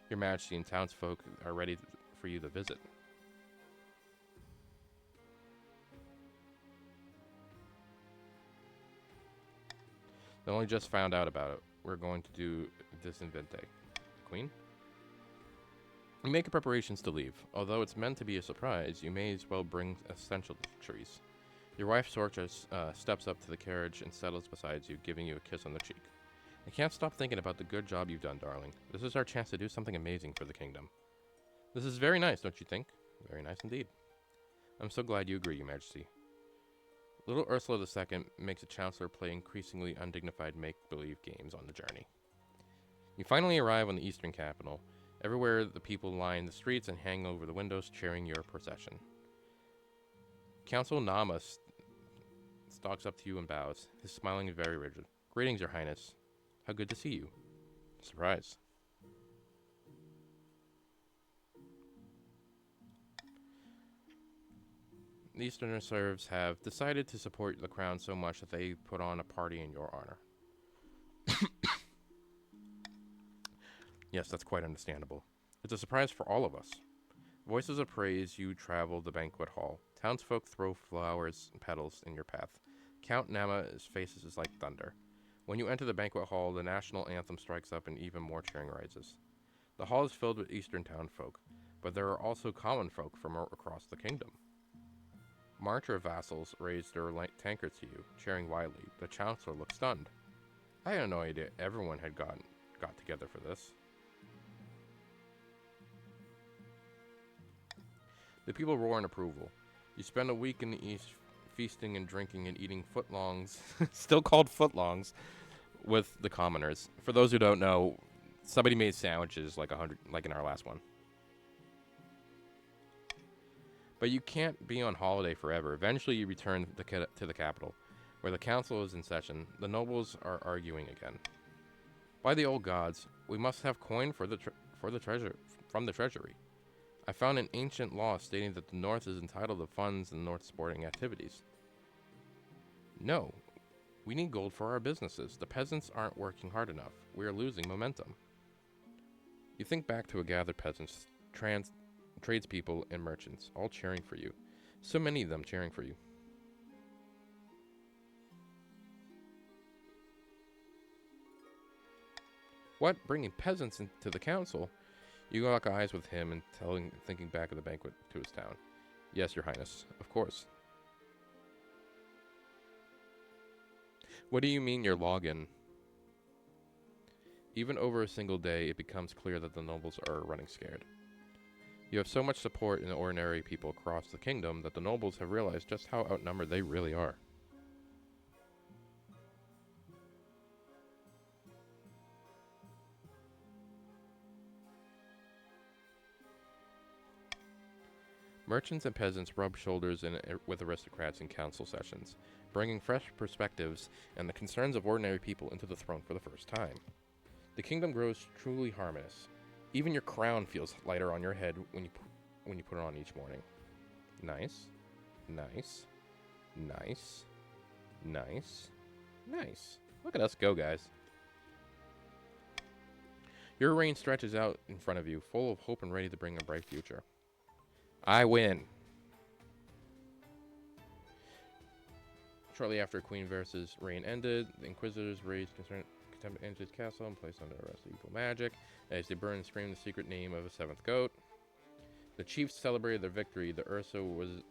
Your Majesty and townsfolk are ready for you to visit. They only just found out about it. We're going to do this in Vente. Queen? You make preparations to leave. Although it's meant to be a surprise, you may as well bring essential luxuries. Your wife, Sorcha, steps up to the carriage and settles beside you, giving you a kiss on the cheek. I can't stop thinking about the good job you've done, darling. This is our chance to do something amazing for the kingdom. This is very nice, don't you think? Very nice indeed. I'm so glad you agree, Your Majesty. Little Ursula II makes a Chancellor play increasingly undignified make-believe games on the journey. You finally arrive on the eastern capital. Everywhere the people line the streets and hang over the windows cheering your procession. Council Nama stalks up to you and bows, his smiling very rigid. Greetings, Your Highness. How good to see you. Surprise. The Eastern serfs have decided to support the crown so much that they put on a party in your honor. Yes, that's quite understandable. It's a surprise for all of us. Voices of praise, you travel the banquet hall. Townsfolk throw flowers and petals in your path. Count Nama's faces is like thunder. When you enter the banquet hall, the national anthem strikes up and even more cheering rises. The hall is filled with Eastern townfolk, but there are also common folk from across the kingdom. Marcher vassals raise their light tankards to you, cheering wildly. The chancellor looks stunned. I had no idea everyone had got together for this. The people roar in approval. You spend a week in the east feasting and drinking and eating footlongs, still called footlongs, with the commoners. For those who don't know, somebody made sandwiches like in our last one. But you can't be on holiday forever. Eventually you return to the capital, where the council is in session. The nobles are arguing again. By the old gods, we must have coin from the treasury. I found an ancient law stating that the North is entitled to funds in North sporting activities. No, we need gold for our businesses. The peasants aren't working hard enough. We are losing momentum. You think back to a gathered peasants, tradespeople, and merchants, all cheering for you. So many of them cheering for you. What? Bringing peasants into the council? You lock eyes with him and thinking back of the banquet to his town. Yes, your highness. Of course. What do you mean your login? Even over a single day, it becomes clear that the nobles are running scared. You have so much support in the ordinary people across the kingdom that the nobles have realized just how outnumbered they really are. Merchants and peasants rub shoulders with aristocrats in council sessions, bringing fresh perspectives and the concerns of ordinary people into the throne for the first time. The kingdom grows truly harmonious. Even your crown feels lighter on your head when you put it on each morning. Nice, nice, nice, nice, nice. Look at us go, guys. Your reign stretches out in front of you, full of hope and ready to bring a bright future. I win. Shortly after Queen Versa's reign ended, the Inquisitors raised contempt into his castle and placed under arrest of evil magic as they burned and screamed the secret name of a seventh goat. The chiefs celebrated their victory. The Ursa was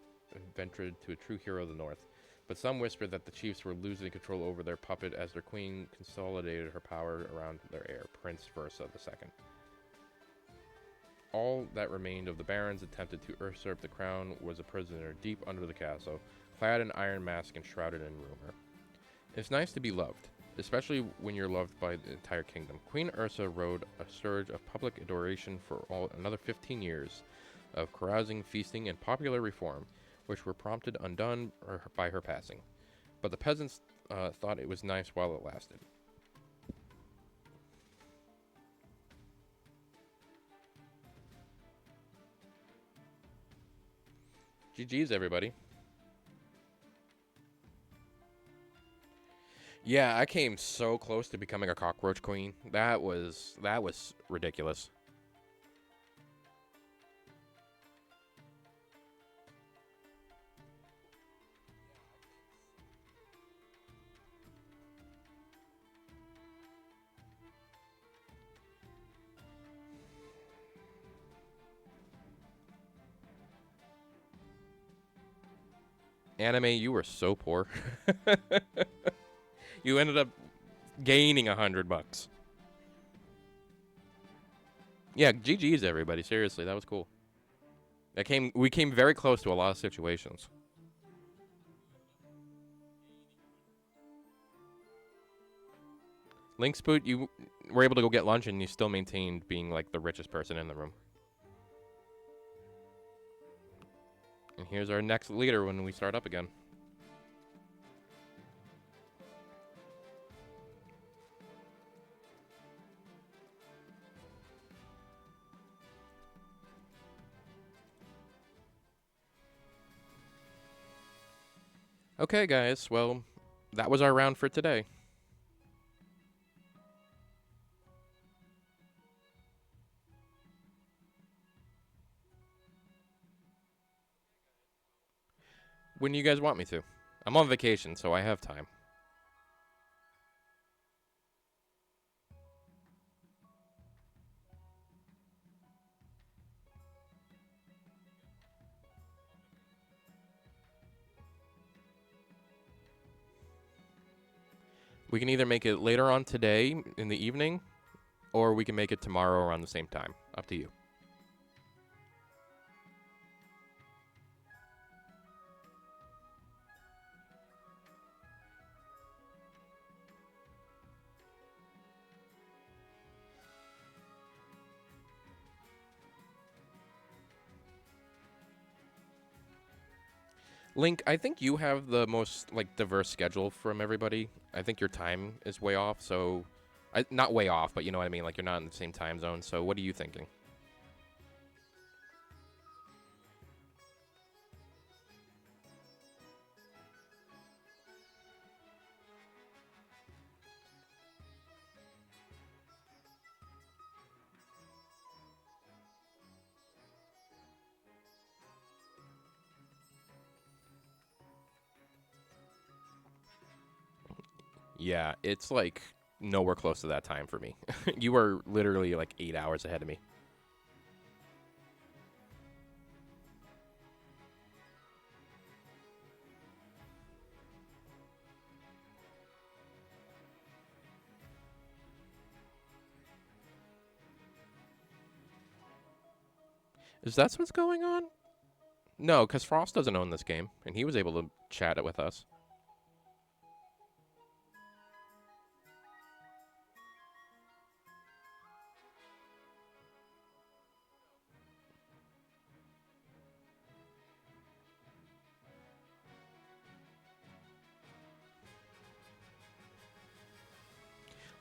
ventured to a true hero of the North, but some whispered that the chiefs were losing control over their puppet as their queen consolidated her power around their heir, Prince Versa II. All that remained of the barons attempted to usurp the crown was a prisoner deep under the castle, clad in iron mask and shrouded in rumor. It's nice to be loved, especially when you're loved by the entire kingdom. Queen Ursa rode a surge of public adoration for another 15 years of carousing, feasting, and popular reform, which were prompted undone by her passing. But the peasants thought it was nice while it lasted. GG's, everybody. Yeah, I came so close to becoming a cockroach queen. That was ridiculous. Anime, you were so poor. You ended up gaining $100. Yeah, GG's, everybody. Seriously, that was cool. We came very close to a lot of situations. Linkspoot, you were able to go get lunch and you still maintained being like the richest person in the room. And here's our next leader when we start up again. Okay, guys. Well, that was our round for today. When do you guys want me to? I'm on vacation, so I have time. We can either make it later on today in the evening, or we can make it tomorrow around the same time. Up to you. Link, I think you have the most like diverse schedule from everybody. I think your time is way off, so not way off, but you know what I mean. Like you're not in the same time zone. So what are you thinking? Yeah, it's like nowhere close to that time for me. You are literally like 8 hours ahead of me. Is that what's going on? No, because Frost doesn't own this game, and he was able to chat it with us.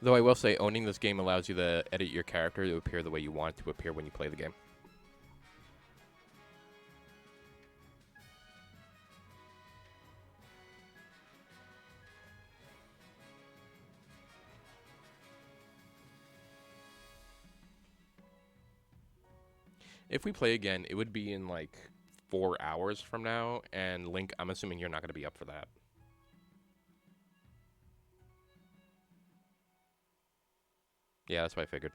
Though I will say, owning this game allows you to edit your character to appear the way you want it to appear when you play the game. If we play again, it would be in like 4 hours from now, and Link, I'm assuming you're not going to be up for that. Yeah, that's what I figured.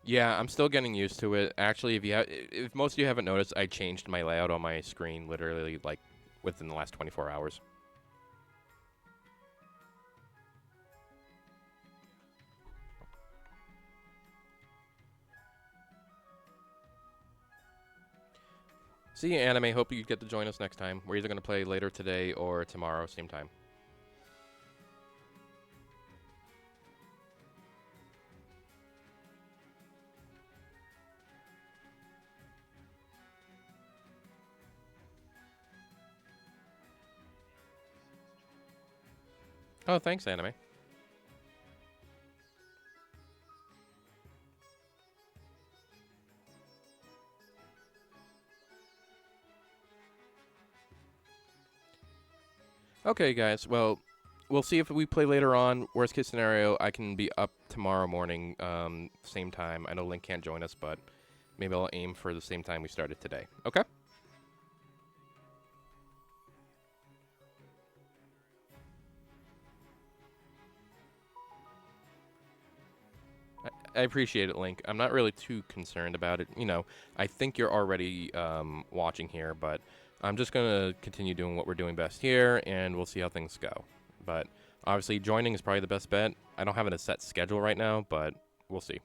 Yeah, I'm still getting used to it. Actually, if most of you haven't noticed, I changed my layout on my screen literally like within the last 24 hours. See you, Anime. Hope you get to join us next time. We're either going to play later today or tomorrow, same time. Oh, thanks, Anime. Okay, guys. Well, we'll see if we play later on. Worst case scenario, I can be up tomorrow morning, same time. I know Link can't join us, but maybe I'll aim for the same time we started today. Okay? I appreciate it, Link. I'm not really too concerned about it. You know, I think you're already watching here, but I'm just going to continue doing what we're doing best here, and we'll see how things go. But obviously, joining is probably the best bet. I don't have a set schedule right now, but we'll see.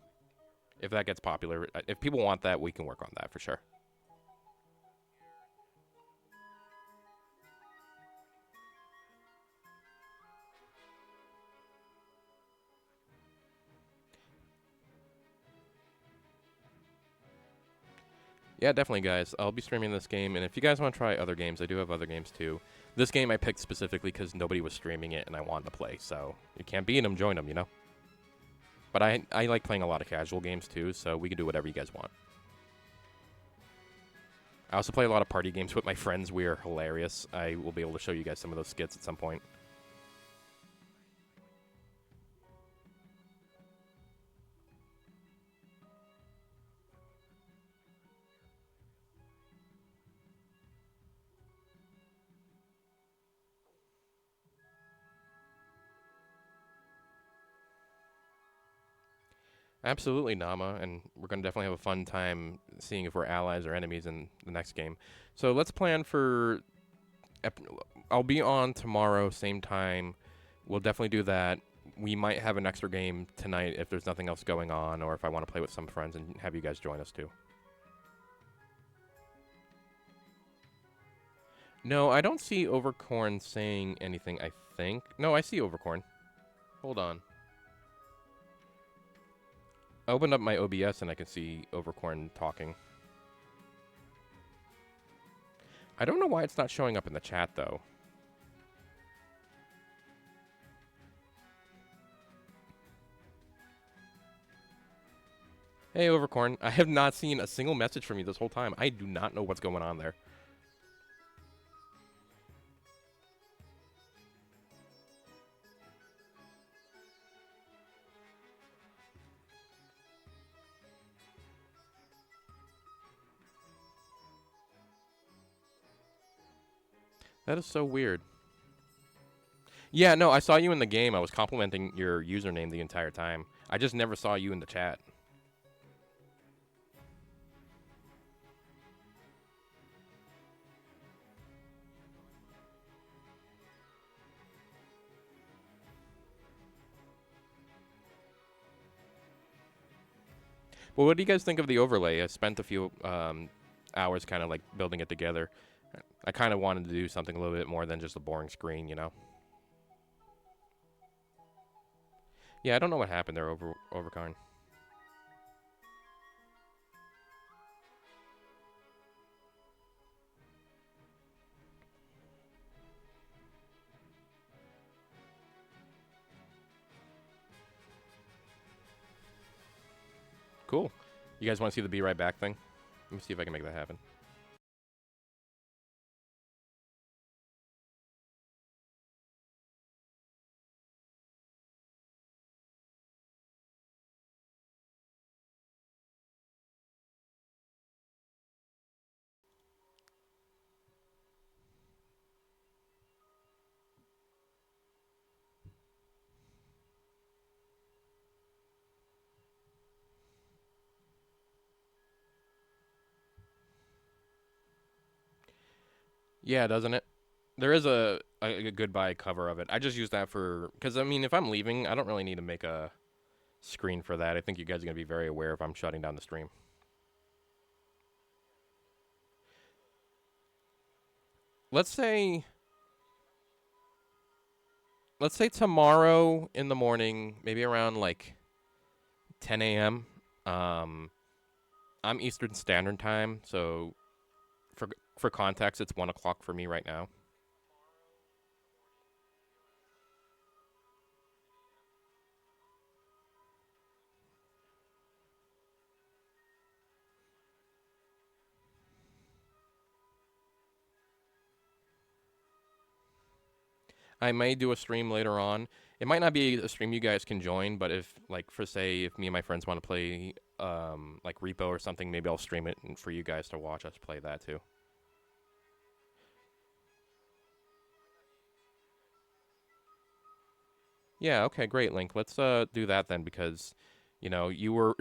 If that gets popular, if people want that, we can work on that for sure. Yeah, definitely, guys. I'll be streaming this game, and if you guys want to try other games, I do have other games too. This game I picked specifically because nobody was streaming it, and I wanted to play. So you can't beat them, join them, you know. But I like playing a lot of casual games too, so we can do whatever you guys want. I also play a lot of party games with my friends. We are hilarious. I will be able to show you guys some of those skits at some point. Absolutely, Nama, and we're going to definitely have a fun time seeing if we're allies or enemies in the next game. So let's plan for. ep- I'll be on tomorrow, same time. We'll definitely do that. We might have an extra game tonight if there's nothing else going on, or if I want to play with some friends and have you guys join us too. No, I don't see Overcorn saying anything, I think. No, I see Overcorn. Hold on. I opened up my OBS and I can see Overcorn talking. I don't know why it's not showing up in the chat, though. Hey, Overcorn. I have not seen a single message from you this whole time. I do not know what's going on there. That is so weird. Yeah, no, I saw you in the game. I was complimenting your username the entire time. I just never saw you in the chat. Well, what do you guys think of the overlay? I spent a few hours kind of like building it together. I kind of wanted to do something a little bit more than just a boring screen, you know? Yeah, I don't know what happened there, Overcorn. Cool. You guys want to see the be right back thing? Let me see if I can make that happen. Yeah, doesn't it? There is a goodbye cover of it. I just use that for because I mean, if I'm leaving, I don't really need to make a screen for that. I think you guys are gonna be very aware if I'm shutting down the stream. Let's say let's say tomorrow in the morning, maybe around like 10 a.m. Um, I'm Eastern Standard Time, so for for context, it's 1 o'clock for me right now. I may do a stream later on. It might not be a stream you guys can join, but if like for say if me and my friends want to play like Repo or something, maybe I'll stream it and for you guys to watch us play that too. Yeah, okay, great, Link. Let's do that then because you know, you were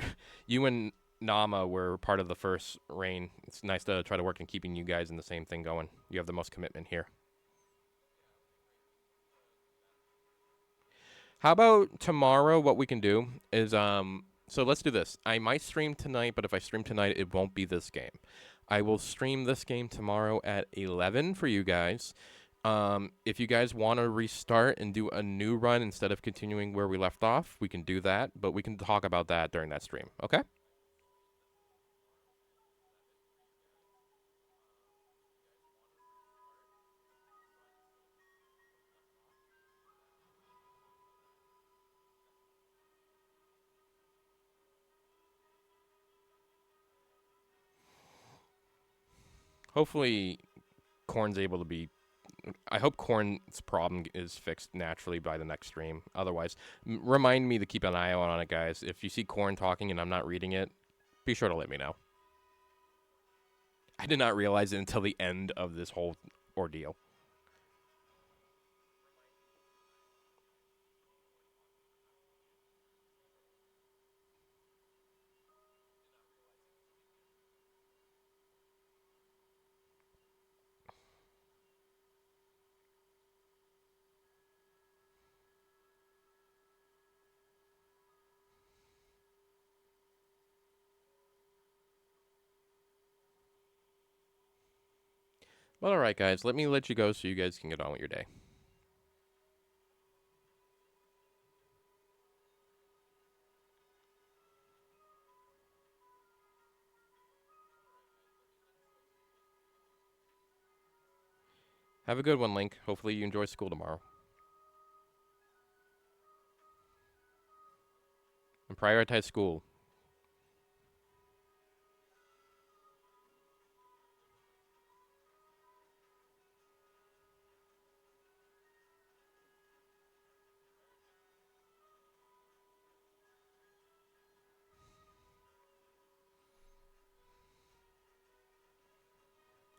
you and Nama were part of the first reign. It's nice to try to work in keeping you guys in the same thing going. You have the most commitment here. How about tomorrow? What we can do is so let's do this. I might stream tonight, but if I stream tonight, it won't be this game. I will stream this game tomorrow at 11 for you guys. If you guys want to restart and do a new run instead of continuing where we left off, we can do that, but we can talk about that during that stream. Okay? Hopefully, Corn's able to be. I hope Corn's problem is fixed naturally by the next stream. Otherwise, remind me to keep an eye out on it, guys. If you see Corn talking and I'm not reading it, be sure to let me know. I did not realize it until the end of this whole ordeal. Well, alright, guys. Let me let you go so you guys can get on with your day. Have a good one, Link. Hopefully you enjoy school tomorrow. And prioritize school.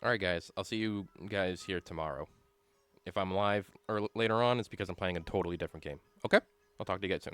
Alright, guys. I'll see you guys here tomorrow. If I'm live or later on, it's because I'm playing a totally different game. Okay? I'll talk to you guys soon.